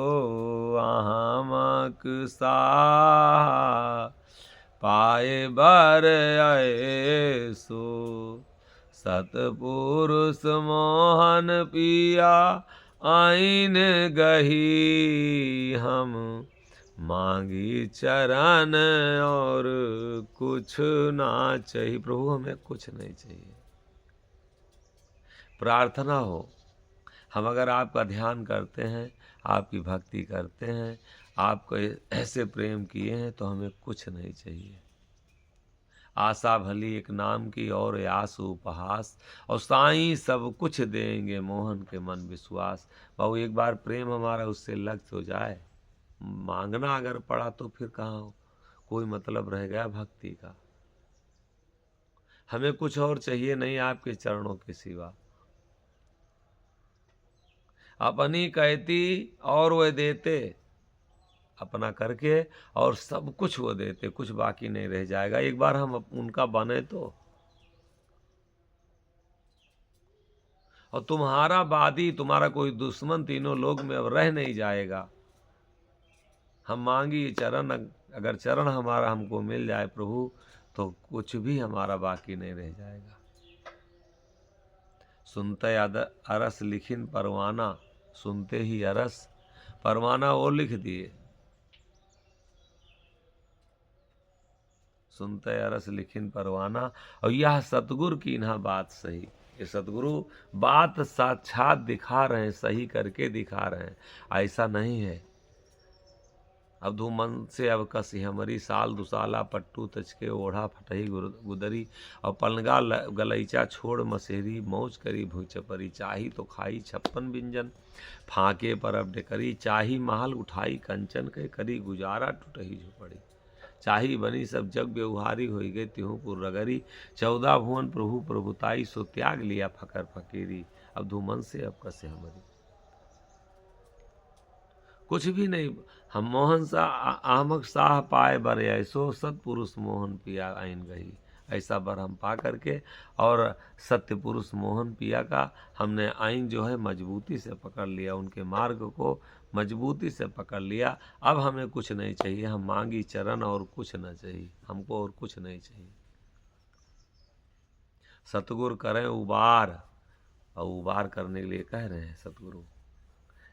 अहमक साह पाए बर ऐसो। सतपुरुष मोहन पिया आइन गही, हम मांगी चरण और कुछ ना चाहिए। प्रभु, हमें कुछ नहीं चाहिए। प्रार्थना हो, हम अगर आपका ध्यान करते हैं, आपकी भक्ति करते हैं, आपको ऐसे प्रेम किए हैं, तो हमें कुछ नहीं चाहिए। आशा भली एक नाम की और आस उपहास, और साईं सब कुछ देंगे मोहन के मन विश्वास। बाबू, एक बार प्रेम हमारा उससे लग तो जाए, मांगना अगर पड़ा तो फिर कहाँ कोई मतलब रह गया भक्ति का। हमें कुछ और चाहिए नहीं आपके चरणों के सिवा। अपनी कहती और वह देते, अपना करके और सब कुछ वो देते, कुछ बाकी नहीं रह जाएगा। एक बार हम उनका बने तो। और तुम्हारा वादी, तुम्हारा कोई दुश्मन तीनों लोग में अब रह नहीं जाएगा। हम मांगी चरण, अगर चरण हमारा हमको मिल जाए प्रभु, तो कुछ भी हमारा बाकी नहीं रह जाएगा। सुनते अरस लिखिन परवाना, सुनते ही अरस परवाना वो लिख दिए। सुनते अरस लिखिन परवाना। और यह सतगुरु की ना बात सही, ये सतगुरु बात साक्षात दिखा रहे हैं, सही करके दिखा रहे हैं। ऐसा नहीं है अब धूमन से अब कसी हमरी साल दुसाला पट्टू तचके ओढ़ा फटही गुदरी और पलंगा गलैचा छोड़ मसेरी मौज करी भूच परी चाही तो खाई 56 व्यंजन फाके पर अब डेकरी चाही महल उठाई कंचन के करी गुजारा टूटही झुपड़ी चाही बनी सब जग व्यवहारी हो गए तिहुपुर रगरी 14 भुवन प्रभु प्रभुताई सो त्याग लिया फकर फकीरी अब धूमन से अब कसे हमरी कुछ भी नहीं। हम मोहन सा आमक साह पाए बर ऐसो सतपुरुष मोहन पिया आइन गई ऐसा बर हम पा करके और सत्य पुरुष मोहन पिया का हमने आइन जो है मजबूती से पकड़ लिया, उनके मार्ग को मजबूती से पकड़ लिया। अब हमें कुछ नहीं चाहिए, हम मांगी चरण और कुछ न चाहिए, हमको और कुछ नहीं चाहिए। सतगुरु करें उबार, और उबार करने के लिए कह रहे हैं सतगुरु,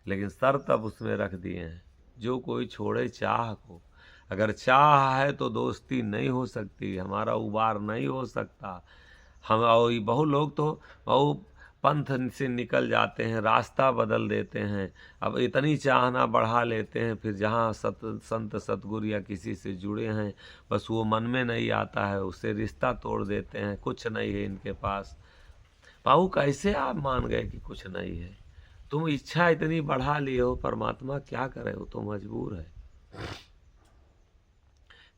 लेकिन शर्त अब उसमें रख दिए हैं, जो कोई छोड़े चाह को। अगर चाह है तो दोस्ती नहीं हो सकती, हमारा उबार नहीं हो सकता। हम और बहु लोग तो बहु पंथ से निकल जाते हैं, रास्ता बदल देते हैं, अब इतनी चाहना बढ़ा लेते हैं, फिर जहाँ संत सतगुरु या किसी से जुड़े हैं बस वो मन में नहीं आता है, उससे रिश्ता तोड़ देते हैं। कुछ नहीं है इनके पास। बाबू कैसे आप मान गए कि कुछ नहीं है? तुम इच्छा इतनी बढ़ा लिए हो, परमात्मा क्या करे, वो तो मजबूर है।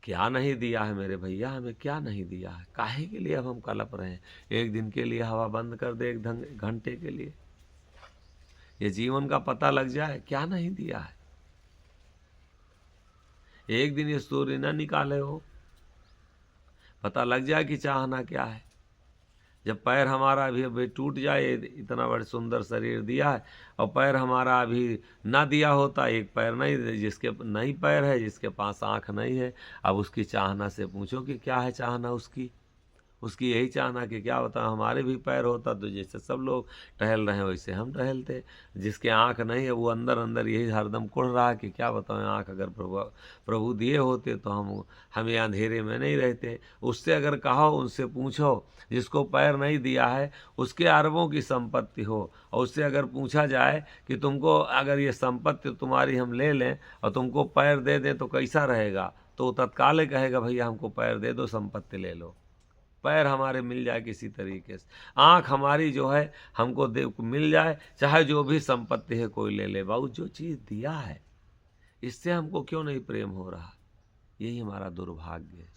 क्या नहीं दिया है मेरे भैया, हमें क्या नहीं दिया है? काहे के लिए अब हम कलप रहे हैं? एक दिन के लिए हवा बंद कर दे, एक घंटे के लिए, ये जीवन का पता लग जाए क्या नहीं दिया है। एक दिन ये सूर्य न निकाले हो, पता लग जाए कि चाहना क्या है। जब पैर हमारा अभी टूट जाए, इतना बड़ा सुंदर शरीर दिया है और पैर हमारा अभी ना दिया होता, एक पैर नहीं, जिसके नहीं पैर है, जिसके पास आँख नहीं है, अब उसकी चाहना से पूछो कि क्या है चाहना उसकी यही चाहना कि क्या होता, हमारे भी पैर होता तो जैसे सब लोग टहल रहे हैं वैसे हम टहलते। जिसके आँख नहीं है वो अंदर अंदर यही हरदम कुढ़ रहा है कि क्या बताएं, आँख अगर प्रभु दिए होते तो हम ये अंधेरे में नहीं रहते। उससे अगर कहो, उनसे पूछो, जिसको पैर नहीं दिया है उसके अरबों की संपत्ति हो, और उससे अगर पूछा जाए कि तुमको अगर ये संपत्ति तुम्हारी हम ले लें और तुमको पैर दे दें तो कैसा रहेगा, तो तत्काल कहेगा भैया हमको पैर दे दो, संपत्ति ले लो। पैर हमारे मिल जाए किसी तरीके से, आँख हमारी जो है हमको मिल जाए, चाहे जो भी संपत्ति है कोई ले ले, बाबू जो चीज़ दिया है इससे हमको क्यों नहीं प्रेम हो रहा? यही हमारा दुर्भाग्य है।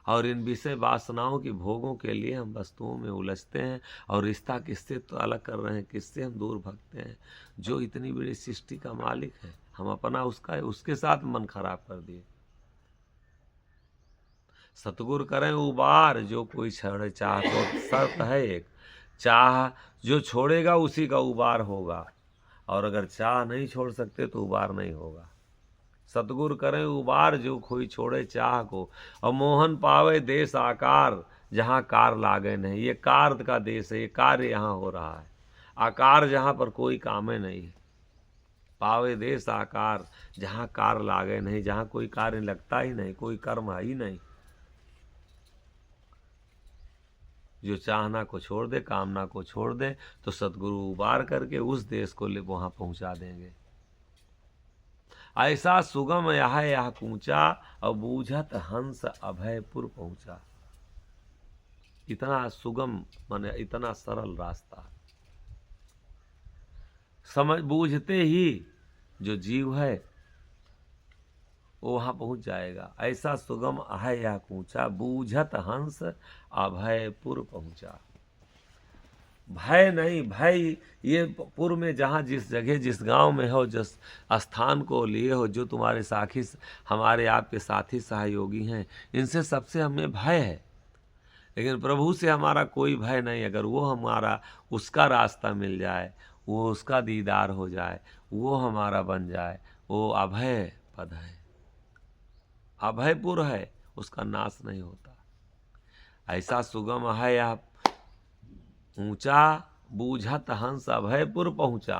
और इन विषय वासनाओं की भोगों के लिए हम वस्तुओं में उलझते हैं और रिश्ता किससे तो अलग कर रहे हैं, किससे हम दूर भगते हैं। जो इतनी बड़ी सृष्टि का मालिक है, हम अपना उसके साथ मन खराब कर दिए। सतगुरु करें उबार, जो कोई छोड़े चाह, तो शर्त है एक, चाह जो छोड़ेगा उसी का उबार होगा, और अगर चाह नहीं छोड़ सकते तो उबार नहीं होगा। सतगुरु करें उबार, जो कोई छोड़े चाह को, और मोहन पावे देश आकार, जहाँ कार लागे नहीं। ये कार का देश है, ये कार्य यहाँ हो रहा है, आकार जहाँ पर कोई कामे नहीं है। पावे देश आकार, जहाँ कार लागे नहीं, जहाँ कोई कार्य लगता ही नहीं, कोई कर्म है ही नहीं। जो चाहना को छोड़ दे, कामना को छोड़ दे, तो सतगुरु उबार करके उस देश को वहां पहुंचा देंगे। ऐसा सुगम यह कूचा, और बूझत हंस अभयपुर पहुंचा। इतना सुगम माने इतना सरल रास्ता, समझ बूझते ही जो जीव है वो वहाँ पहुँच जाएगा। ऐसा सुगम है यह कूचा, बूझत हंस अभयपुर पहुँचा। भय नहीं, भय ये पूर्व में जहाँ जिस जगह जिस गांव में हो, जिस स्थान को लिए हो, जो तुम्हारे साथी हमारे आपके साथी सहयोगी हैं, इनसे सबसे हमें भय है। लेकिन प्रभु से हमारा कोई भय नहीं। अगर वो हमारा उसका रास्ता मिल जाए, वो उसका दीदार हो जाए, वो हमारा बन जाए, वो अभय पद है, अभयपुर है, उसका नाश नहीं होता। ऐसा सुगम है यह ऊंचा, बूझत हंस अभयपुर पहुंचा।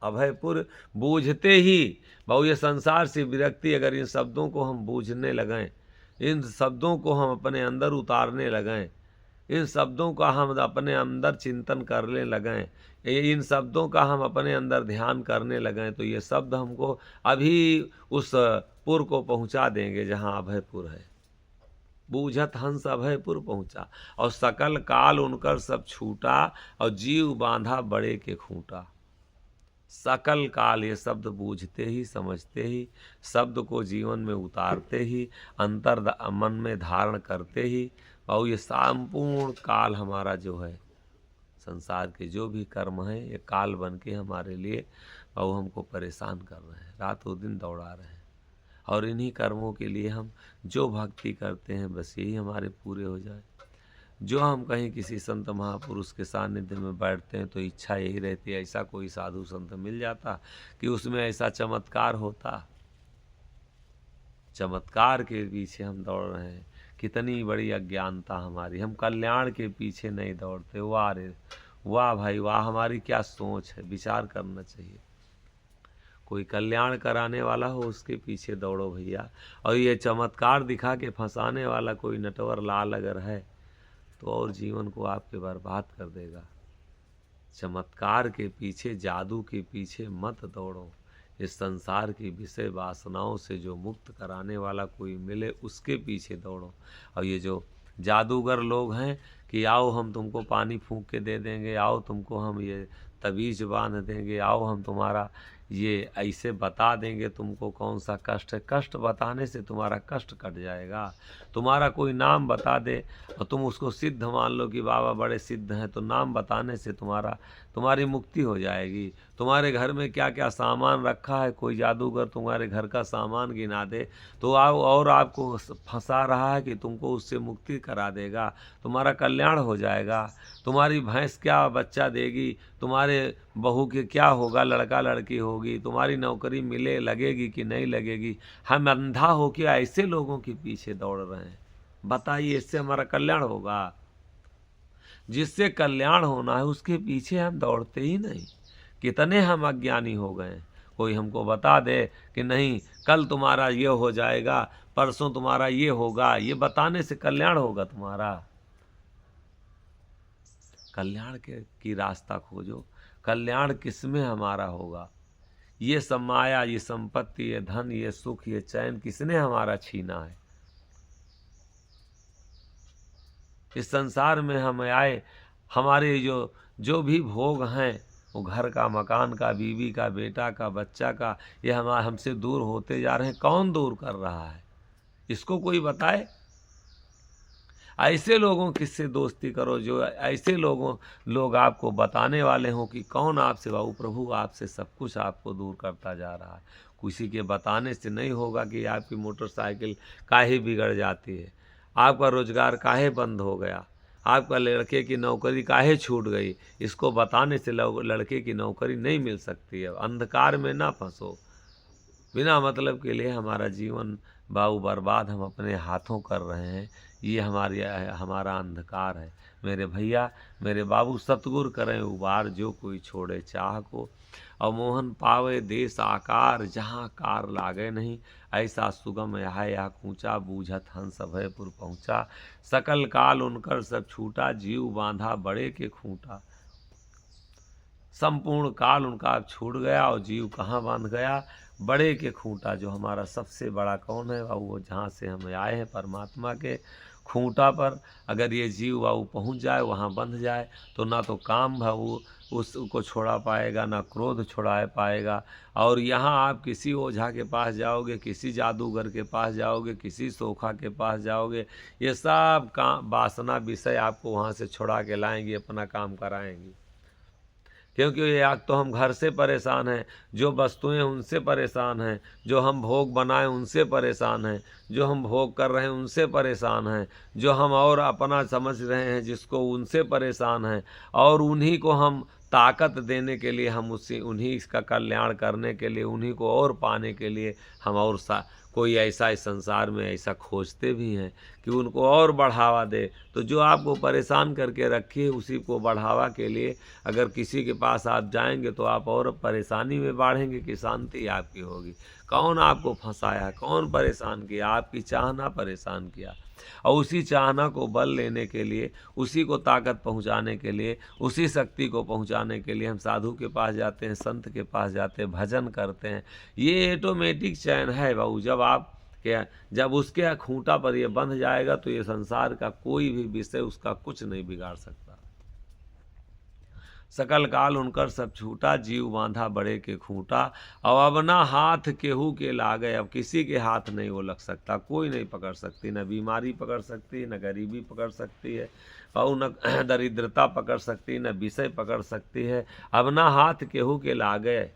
अभयपुर बूझते ही, बहु ये संसार से विरक्ति, अगर इन शब्दों को हम बूझने लगें, इन शब्दों को हम अपने अंदर उतारने लगें, इन शब्दों का हम अपने अंदर चिंतन करने लगें, इन शब्दों का हम अपने अंदर ध्यान करने लगें, तो ये शब्द हमको अभी उस पुर को पहुंचा देंगे जहां अभयपुर है। बूझत हंस अभयपुर पहुंचा, और सकल काल उनकर सब छूटा, और जीव बांधा बड़े के खूंटा। सकल काल, ये शब्द बूझते ही, समझते ही, शब्द को जीवन में उतारते ही, अंतर मन में धारण करते ही, और ये संपूर्ण काल हमारा जो है, संसार के जो भी कर्म हैं, ये काल बन के हमारे लिए और हमको परेशान कर रहे हैं, रातों दिन दौड़ा रहे हैं। और इन्हीं कर्मों के लिए हम जो भक्ति करते हैं, बस यही हमारे पूरे हो जाए। जो हम कहीं किसी संत महापुरुष के सानिध्य में बैठते हैं, तो इच्छा यही रहती है ऐसा कोई साधु संत मिल जाता कि उसमें ऐसा चमत्कार होता। चमत्कार के पीछे हम दौड़ रहे हैं, कितनी बड़ी अज्ञानता हमारी। हम कल्याण के पीछे नहीं दौड़ते। वाह रे वाह भाई वाह, हमारी क्या सोच है, विचार करना चाहिए। कोई कल्याण कराने वाला हो उसके पीछे दौड़ो भैया। और ये चमत्कार दिखा के फंसाने वाला कोई नटवर लाल अगर है, तो और जीवन को आपके बर्बाद कर देगा। चमत्कार के पीछे, जादू के पीछे मत दौड़ो। इस संसार की विषय वासनाओं से जो मुक्त कराने वाला कोई मिले, उसके पीछे दौड़ो। और ये जो जादूगर लोग हैं कि आओ हम तुमको पानी फूंक के दे देंगे, आओ तुमको हम ये तबीज बांध देंगे, आओ हम तुम्हारा ये ऐसे बता देंगे तुमको कौन सा कष्ट है। कष्ट बताने से तुम्हारा कष्ट कट जाएगा। तुम्हारा कोई नाम बता दे और तुम उसको सिद्ध मान लो कि बाबा बड़े सिद्ध हैं, तो नाम बताने से तुम्हारी मुक्ति हो जाएगी। तुम्हारे घर में क्या क्या सामान रखा है, कोई जादूगर तुम्हारे घर का सामान गिना दे तो आओ, और आपको फंसा रहा है कि तुमको उससे मुक्ति करा देगा, तुम्हारा कल्याण हो जाएगा। तुम्हारी भैंस क्या बच्चा देगी, तुम्हारे बहू के क्या होगा, लड़का लड़की होगी, तुम्हारी नौकरी मिले लगेगी कि नहीं लगेगी। हम अंधा हो के ऐसे लोगों के पीछे दौड़ रहे हैं। बताइए, इससे हमारा कल्याण होगा? जिससे कल्याण होना है उसके पीछे हम दौड़ते ही नहीं। कितने हम अज्ञानी हो गए। कोई हमको बता दे कि नहीं कल तुम्हारा ये हो जाएगा, परसों तुम्हारा ये होगा, ये बताने से कल्याण होगा तुम्हारा? कल्याण की रास्ता खोजो। कल्याण किसमें हमारा होगा? ये सब माया, ये संपत्ति, ये धन, ये सुख, ये चैन किसने हमारा छीना है? इस संसार में हम आए, हमारे जो भी भोग हैं, वो घर का, मकान का, बीवी का, बेटा का, बच्चा का, ये हमसे दूर होते जा रहे हैं। कौन दूर कर रहा है? इसको कोई बताए। ऐसे लोगों किससे दोस्ती करो जो ऐसे लोग आपको बताने वाले हों कि कौन आपसे, बाबू प्रभु आपसे सब कुछ आपको दूर करता जा रहा है। किसी के बताने से नहीं होगा कि आपकी मोटरसाइकिल काहे बिगड़ जाती है, आपका रोजगार काहे बंद हो गया, आपका लड़के की नौकरी काहे छूट गई। इसको बताने से लड़के की नौकरी नहीं मिल सकती है। अंधकार में ना फंसो। बिना मतलब के लिए हमारा जीवन बाबू बर्बाद हम अपने हाथों कर रहे हैं। ये हमारा अंधकार है। मेरे भैया, मेरे बाबू, सतगुर करें उबार जो कोई छोड़े चाह को, और मोहन पावे देश आकार जहाँ कार लागे नहीं। ऐसा सुगम या कूचा, बूझत हंस अभयपुर पहुँचा। सकल काल उनकर सब छूटा, जीव बांधा बड़े के खूंटा। संपूर्ण काल उनका अब छूट गया और जीव कहाँ बांध गया? बड़े के खूंटा। जो हमारा सबसे बड़ा कौन है बाबू? वो जहाँ से हम आए हैं, परमात्मा के खूंटा पर अगर ये जीव बाबू पहुँच जाए, वहाँ बंध जाए, तो ना तो काम बाबू उसको छोड़ा पाएगा, ना क्रोध छुड़ा पाएगा। और यहाँ आप किसी ओझा के पास जाओगे, किसी जादूगर के पास जाओगे, किसी सोखा के पास जाओगे, ये सब काम वासना विषय आपको वहाँ से छुड़ा के लाएंगी, अपना काम कराएंगी। क्योंकि ये तो हम घर से परेशान हैं, जो वस्तुएं उनसे परेशान हैं, जो हम भोग बनाए उनसे परेशान हैं, जो हम भोग कर रहे हैं उनसे परेशान हैं, जो हम और अपना समझ रहे हैं जिसको, उनसे परेशान हैं। और उन्हीं को हम ताकत देने के लिए, हम उन्हीं का कल्याण करने के लिए, उन्हीं को और पाने के लिए हम और कोई ऐसा इस संसार में ऐसा खोजते भी हैं कि उनको और बढ़ावा दे। तो जो आपको परेशान करके रखिए, उसी को बढ़ावा के लिए अगर किसी के पास आप जाएंगे तो आप और परेशानी में बढ़ेंगे कि शांति आपकी होगी। कौन आपको फंसाया, कौन परेशान किया? आपकी चाह ना परेशान किया। और उसी चाहना को बल लेने के लिए, उसी को ताकत पहुंचाने के लिए, उसी शक्ति को पहुंचाने के लिए हम साधु के पास जाते हैं, संत के पास जाते हैं, भजन करते हैं। ये ऑटोमेटिक चयन है बाबू। जब उसके खूंटा पर ये बंध जाएगा तो ये संसार का कोई भी विषय उसका कुछ नहीं बिगाड़ सकता। सकल काल उनकर सब छूटा, जीव बांधा बड़े के खूंटा। अब ना हाथ केहू के लागे, अब किसी के हाथ नहीं वो लग सकता, कोई नहीं पकड़ सकती, न बीमारी पकड़ सकती है, न गरीबी पकड़ सकती है, और न दरिद्रता पकड़ सकती है, न विषय पकड़ सकती है। अब ना हाथ केहू के लागे,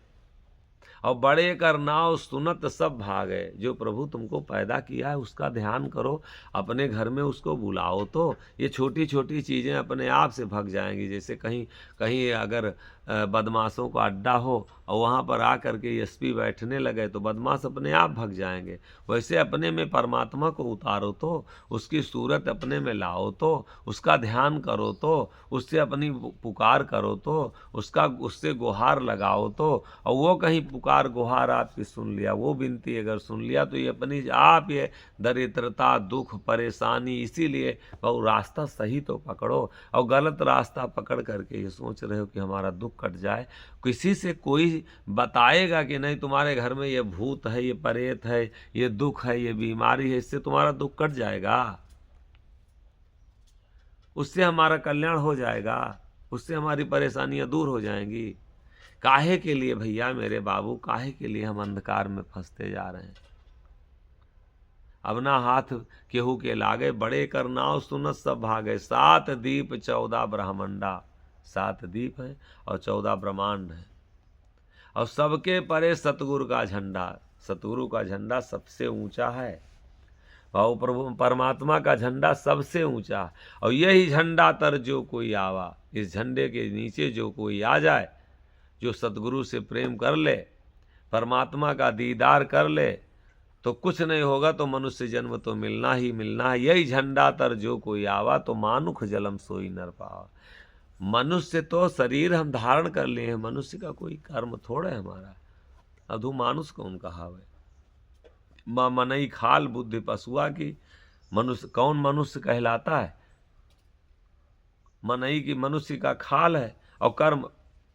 और बड़े कर नाव सुनत सब भागे। जो प्रभु तुमको पैदा किया है उसका ध्यान करो, अपने घर में उसको बुलाओ, तो ये छोटी छोटी चीज़ें अपने आप से भग जाएंगी। जैसे कहीं अगर बदमाशों का अड्डा हो और वहाँ पर आकर के एसपी बैठने लगे तो बदमाश अपने आप भग जाएंगे। वैसे अपने में परमात्मा को उतारो, तो उसकी सूरत अपने में लाओ, तो उसका ध्यान करो, तो उससे अपनी पुकार करो, तो उससे गुहार लगाओ, तो और वो कहीं पुकार गुहार आपकी सुन लिया, वो विनती अगर सुन लिया, तो ये अपनी आप ये दरिद्रता, दुख, परेशानी, इसीलिए वो रास्ता सही तो पकड़ो। और गलत रास्ता पकड़ करके ये सोच रहे हो कि हमारा दुख कट जाए। किसी से कोई बताएगा कि नहीं तुम्हारे घर में ये भूत है, ये प्रेत है, ये दुख है, ये बीमारी है, इससे तुम्हारा दुख कट जाएगा, उससे हमारा कल्याण हो जाएगा, उससे हमारी परेशानियां दूर हो जाएंगी। काहे के लिए भैया मेरे बाबू, काहे के लिए हम अंधकार में फंसते जा रहे हैं। अब ना हाथ केहू के लागे, बड़े कर नाव सुनत सब भागे। 7 दीप 14 ब्रह्मांडा, 7 दीप है और 14 ब्रह्मांड है, और सबके परे सतगुरु का झंडा। सतगुरु का झंडा सबसे ऊंचा है, और प्रभु परमात्मा का झंडा सबसे ऊंचा। और यही झंडा तर जो कोई आवा, इस झंडे के नीचे जो कोई आ जाए, जो सतगुरु से प्रेम कर ले, परमात्मा का दीदार कर ले, तो कुछ नहीं होगा, तो मनुष्य जन्म तो मिलना ही मिलना है। यही झंडा तर जो कोई आवा, तो मानुख जलम सोई नर पावा। मनुष्य तो शरीर हम धारण कर लिए हैं, मनुष्य का कोई कर्म थोड़ा है हमारा। अधु मानुष कौन कहावे, माँ मनई खाल बुद्धि पशुआ की। मनुष्य कौन मनुष्य कहलाता है? मनई की मनुष्य का खाल है और कर्म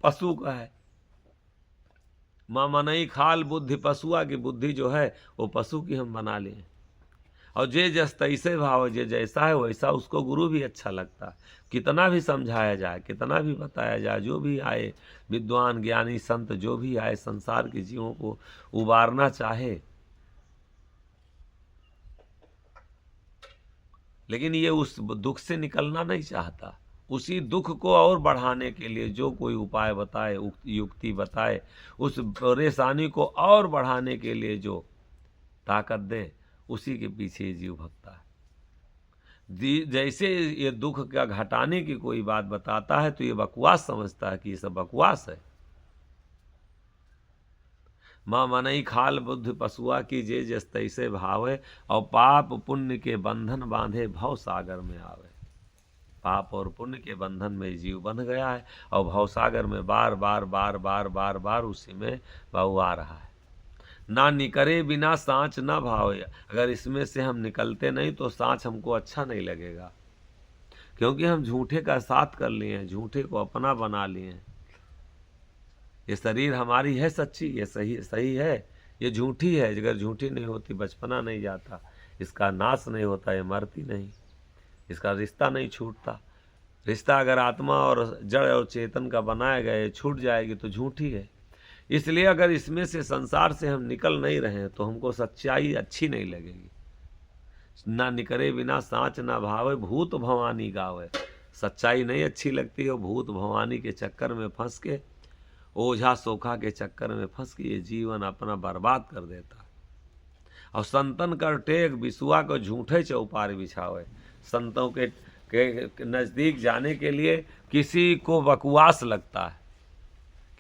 पशु का है। माँ मनई खाल बुद्धि पशुआ की, बुद्धि जो है वो पशु की हम बना लिए। और जे जस तैसे भाव, जे जैसा है वैसा उसको गुरु भी अच्छा लगता है। कितना भी समझाया जाए, कितना भी बताया जाए, जो भी आए विद्वान ज्ञानी संत जो भी आए संसार के जीवों को उबारना चाहे, लेकिन ये उस दुख से निकलना नहीं चाहता। उसी दुख को और बढ़ाने के लिए जो कोई उपाय बताए, युक्ति बताए, उस परेशानी को और बढ़ाने के लिए जो ताकत दे, उसी के पीछे जीव भगता है। जैसे ये दुख का घटाने की कोई बात बताता है तो ये बकवास समझता है कि ये सब बकवास है। माँ मनई खाल बुद्धि पशुआ की, जे जस तैसे भावे। और पाप पुण्य के बंधन बांधे, भव सागर में आवे। पाप और पुण्य के बंधन में जीव बंध गया है और भव सागर में बार बार बार बार बार बार उसी में बहू आ रहा है। ना निकरे बिना सांच ना भावे। अगर इसमें से हम निकलते नहीं तो सांच हमको अच्छा नहीं लगेगा, क्योंकि हम झूठे का साथ कर लिए हैं, झूठे को अपना बना लिए हैं। ये शरीर हमारी है सच्ची, ये सही है, ये झूठी है। अगर झूठी नहीं होती बचपना नहीं जाता, इसका नाश नहीं होता, ये मरती नहीं, इसका रिश्ता नहीं छूटता। रिश्ता अगर आत्मा और जड़ और चेतन का बनाया गया, ये छूट जाएगी तो झूठी है। इसलिए अगर इसमें से संसार से हम निकल नहीं रहे तो हमको सच्चाई अच्छी नहीं लगेगी। ना निकरे बिना सांच ना भावे, भूत भवानी गावे। सच्चाई नहीं अच्छी लगती है, भूत भवानी के चक्कर में फंस के, ओझा सोखा के चक्कर में फंस के ये जीवन अपना बर्बाद कर देता। और संतन कर टेक बिसुआ को झूठे चौपार बिछावे। संतों के नज़दीक जाने के लिए किसी को बकवास लगता है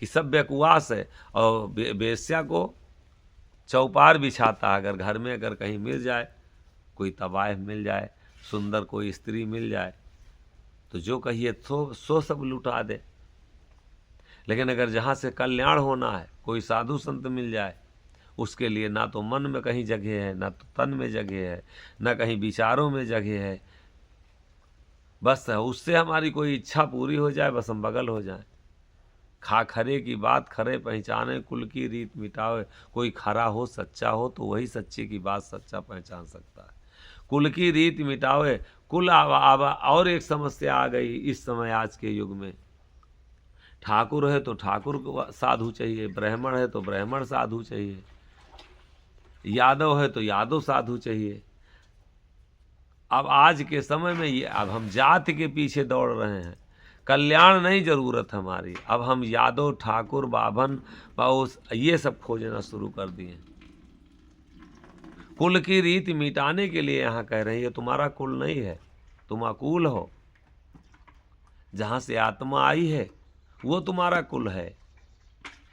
कि सब बकवास है, और बेस्या को चौपार बिछाता है। अगर घर में अगर कहीं मिल जाए, कोई तबाह मिल जाए, सुंदर कोई स्त्री मिल जाए, तो जो कहिए सो सब लुटा दे। लेकिन अगर जहाँ से कल्याण होना है, कोई साधु संत मिल जाए, उसके लिए ना तो मन में कहीं जगह है, ना तो तन में जगह है, ना कहीं विचारों में जगह है। बस उससे हमारी कोई इच्छा पूरी हो जाए, बस हम बगल हो जाएं। खा खरे की बात खरे पहचाने, कुल की रीत मिटावे। कोई खरा हो सच्चा हो तो वही सच्चे की बात सच्चा पहचान सकता है। कुल की रीत मिटावे। कुल और एक समस्या आ गई इस समय आज के युग में। ठाकुर है तो ठाकुर को साधु चाहिए, ब्राह्मण है तो ब्राह्मण साधु चाहिए, यादव है तो यादव साधु चाहिए। अब आज के समय में ये अब हम जाति के पीछे दौड़ रहे हैं। कल्याण नहीं जरूरत हमारी, अब हम यादव ठाकुर बाभन पाउस ये सब खोजना शुरू कर दिए। कुल की रीत मिटाने के लिए यहाँ कह रहे हैं ये तुम्हारा कुल नहीं है, तुम अकुल हो। जहाँ से आत्मा आई है वो तुम्हारा कुल है।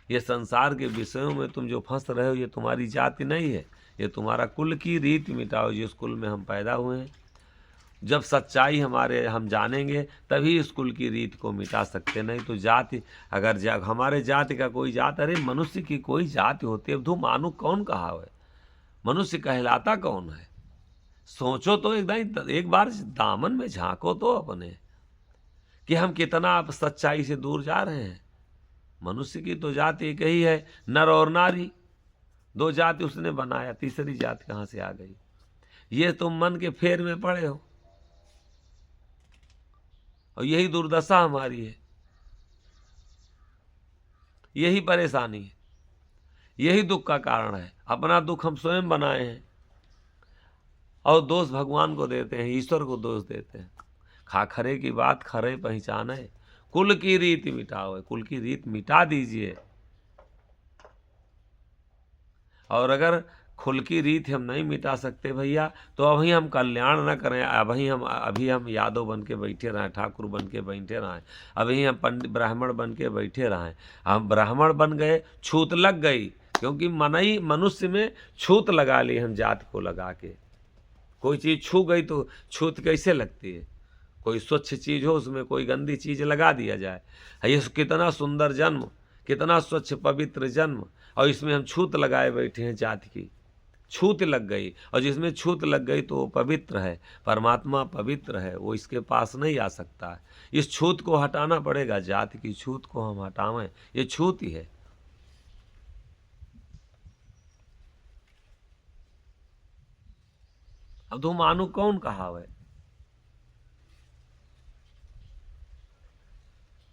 ये संसार के विषयों में तुम जो फंस रहे हो ये तुम्हारी जाति नहीं है, ये तुम्हारा कुल की रीत मिटाओ। जिस कुल में हम पैदा हुए हैं, जब सच्चाई हम जानेंगे तभी इस कुल की रीत को मिटा सकते। नहीं तो जाति अगर हमारे जाति का कोई जात, अरे मनुष्य की कोई जाति होती है। अब मानुक कौन कहा है, मनुष्य कहलाता कौन है? सोचो तो एकदम, एक बार दामन में झांको तो अपने कि हम कितना आप सच्चाई से दूर जा रहे हैं। मनुष्य की तो जाति एक ही है, नर और नारी। दो जाति उसने बनाया, तीसरी जाति कहाँ से आ गई? ये तुम मन के फेर में पड़े हो और यही दुर्दशा हमारी है, यही परेशानी है, यही दुख का कारण है। अपना दुख हम स्वयं बनाए हैं और दोष भगवान को देते हैं, ईश्वर को दोष देते हैं। खा खरे की बात खरे पहचाने, कुल की रीत मिटाओ। कुल की रीत मिटा दीजिए। और अगर कुल की रीत हम नहीं मिटा सकते भैया, तो अभी हम कल्याण न करें। अभी हम यादव बन के बैठे रहें, ठाकुर बन के बैठे रहें, अभी हम पंडित ब्राह्मण बन के बैठे रहें। हम ब्राह्मण बन गए, छूत लग गई, क्योंकि मनुष्य में छूत लगा ली हम जाति को लगा के। कोई चीज़ छू गई तो छूत कैसे लगती है? कोई स्वच्छ चीज़ हो उसमें कोई गंदी चीज़ लगा दिया जाए। ये कितना सुंदर जन्म, कितना स्वच्छ पवित्र जन्म, और इसमें हम छूत लगाए बैठे हैं। जाति की छूत लग गई, और जिसमें छूत लग गई तो वो पवित्र है, परमात्मा पवित्र है, वो इसके पास नहीं आ सकता है। इस छूत को हटाना पड़ेगा, जाति की छूत को हम हटावें। ये छूत ही है। अब तुम मानो कौन कहावे,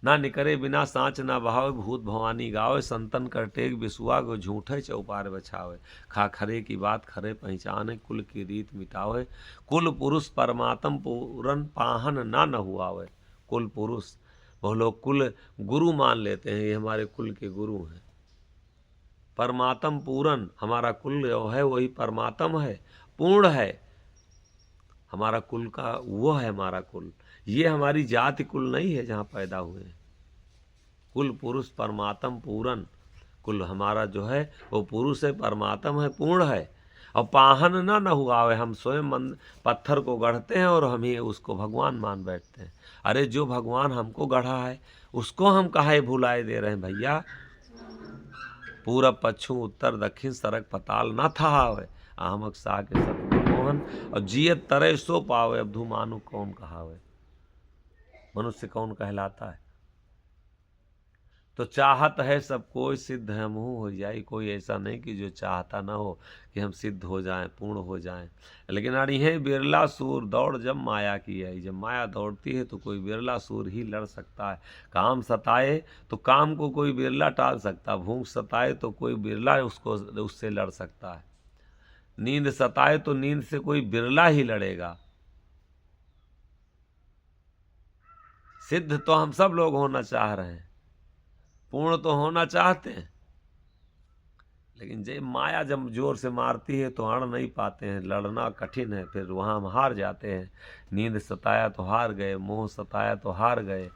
ना निकरे बिना सांच ना बहावे, भूत भवानी गावे, संतन कर टेक बिसुआ को झूठे चौपार बछावे। खा खरे की बात खरे पहचाने, कुल की रीत मिटावे। कुल पुरुष परमात्म पूरन पाहन ना न हुआवे। कुल पुरुष, वो लोग कुल गुरु मान लेते हैं, ये हमारे कुल के गुरु हैं। परमात्म पूरन, हमारा कुल जो है वही परमात्म है, पूर्ण है। हमारा कुल का वो है हमारा कुल। ये हमारी जाति कुल नहीं है जहाँ पैदा हुए हैं। कुल पुरुष परमात्म पूरन, कुल हमारा जो है वो पुरुष है, परमात्म है, पूर्ण है। और पाहन ना न हुआ है, हम स्वयं पत्थर को गढ़ते हैं और हम ही उसको भगवान मान बैठते हैं। अरे जो भगवान हमको गढ़ा है उसको हम काहे भुलाए दे रहे हैं भैया? पूरब पश्चिम उत्तर दक्षिण सरक पताल न था आवे, आहमक सा के सतगुरु मोहन, और जियत तरह सो पावे। अब धूमानु कौन कहावे, मनुष्य कौन कहलाता है? तो चाहत है सब कोई सिद्ध हम हो जाए। कोई ऐसा नहीं कि जो चाहता ना हो कि हम सिद्ध हो जाएं, पूर्ण हो जाएं। लेकिन अड़िहे बिरला सूर दौड़ जब माया की है। जब माया दौड़ती है तो कोई बिरला सूर ही लड़ सकता है। काम सताए तो काम को कोई बिरला टाल सकता, भूख सताए तो कोई बिरला उससे लड़ सकता है, नींद सताए तो नींद से कोई बिरला ही लड़ेगा। सिद्ध तो हम सब लोग होना चाह रहे हैं, पूर्ण तो होना चाहते हैं, लेकिन जब माया जब जोर से मारती है तो अड़ नहीं पाते हैं, लड़ना कठिन है, फिर वहाँ हम हार जाते हैं। नींद सताया तो हार गए, मोह सताया तो हार गए।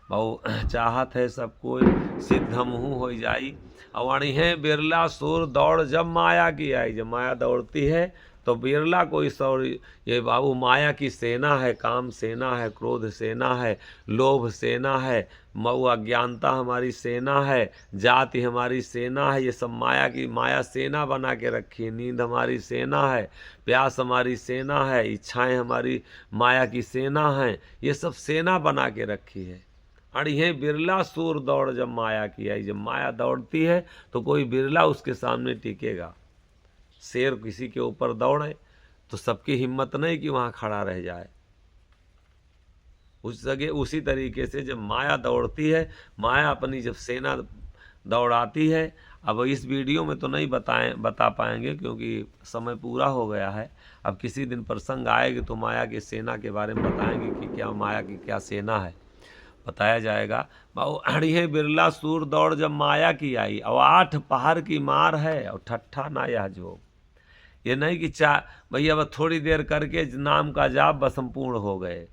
बहु चाहत है सब कोई सिद्ध मुँह हो जाई। अवणी है बिरला सूर दौड़ जब माया की आई। जब माया दौड़ती है तो बिरला कोई सौ ये बाबू माया की सेना है, काम सेना है, क्रोध सेना है, लोभ सेना है, मऊ अज्ञानता हमारी सेना है, जाति हमारी सेना है। ये सब माया की माया सेना बना के रखी है। नींद हमारी सेना है, प्यास हमारी सेना है, इच्छाएं हमारी माया की सेना हैं। ये सब सेना बना के रखी है। अड़िहे बिरला सूर दौड़ जब माया की आई। जब माया दौड़ती है तो कोई बिरला उसके सामने टिकेगा। शेर किसी के ऊपर दौड़े तो सबकी हिम्मत नहीं कि वहाँ खड़ा रह जाए। उस जगह उसी तरीके से जब माया दौड़ती है, माया अपनी जब सेना दौड़ाती है। अब इस वीडियो में तो नहीं बता पाएंगे क्योंकि समय पूरा हो गया है। अब किसी दिन प्रसंग आएगी तो माया की सेना के बारे में बताएंगे कि क्या माया की क्या सेना है, बताया जाएगा। बाबू अड़िहे बिरला सूर दौड़ जब माया की आई, और 8 पहाड़ की मार है और ठट्ठा ना यह जोग। ये नहीं कि भैया बस थोड़ी देर करके नाम का जाप बस हम पूर्ण हो गए।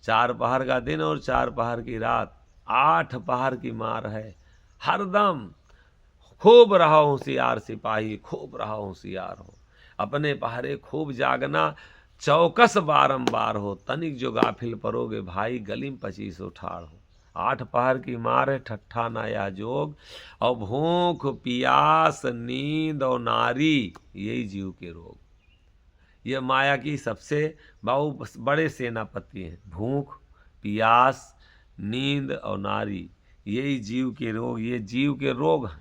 4 पहर का दिन और 4 पहर की रात, 8 पहर की मार है। हरदम खूब रहो होशियार सिपाही, खूब रहो होशियार हो। अपने पहरे खूब जागना, चौकस बारंबार हो। तनिक जो गाफिल परोगे भाई, गलीम 25 उठाड़ हो। 8 पहर की मार है, ठट्ठा ना या जोग। और भूख पियास नींद और नारी, यही जीव के रोग। ये माया की सबसे बड़े सेनापति हैं। भूख पियास नींद और नारी, यही जीव के रोग। ये जीव के रोग हैं।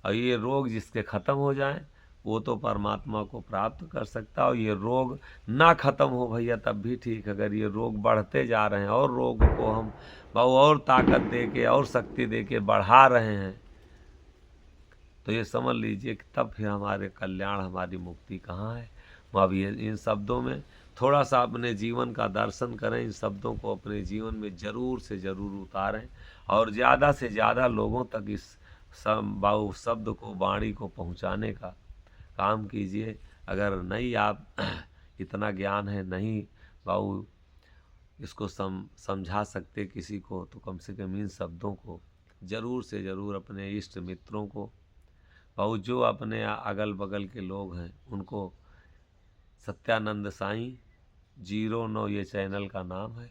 और ये रोग जिसके ख़त्म हो जाए वो तो परमात्मा को प्राप्त कर सकता है। और ये रोग ना ख़त्म हो भैया तब भी ठीक। अगर ये रोग बढ़ते जा रहे हैं और रोग को हम और ताकत दे के और शक्ति दे के बढ़ा रहे हैं, तो ये समझ लीजिए कि तब फिर हमारे कल्याण, हमारी मुक्ति कहाँ है। अब ये इन शब्दों में थोड़ा सा अपने जीवन का दर्शन करें। इन शब्दों को अपने जीवन में ज़रूर से ज़रूर उतारें और ज़्यादा से ज़्यादा लोगों तक इस शब्द को, वाणी को पहुंचाने का काम कीजिए। अगर नहीं आप इतना ज्ञान है, नहीं बाबू इसको समझा सकते किसी को, तो कम से कम इन शब्दों को ज़रूर से ज़रूर अपने इष्ट मित्रों को, बाबू जो अपने अगल बगल के लोग हैं उनको, सत्यानंद साईं 09 ये चैनल का नाम है।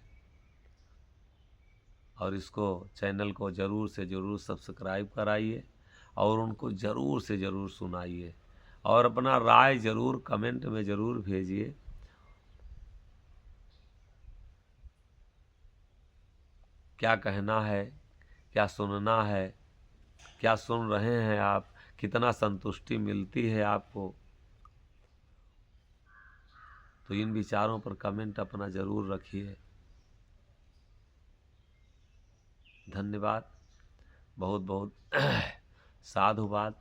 और इसको चैनल को ज़रूर से ज़रूर सब्सक्राइब कराइए और उनको ज़रूर से ज़रूर सुनाइए और अपना राय ज़रूर कमेंट में ज़रूर भेजिए। क्या कहना है, क्या सुनना है, क्या सुन रहे हैं आप, कितना संतुष्टि मिलती है आपको, तो इन विचारों पर कमेंट अपना ज़रूर रखिए। धन्यवाद, बहुत बहुत साधुवाद।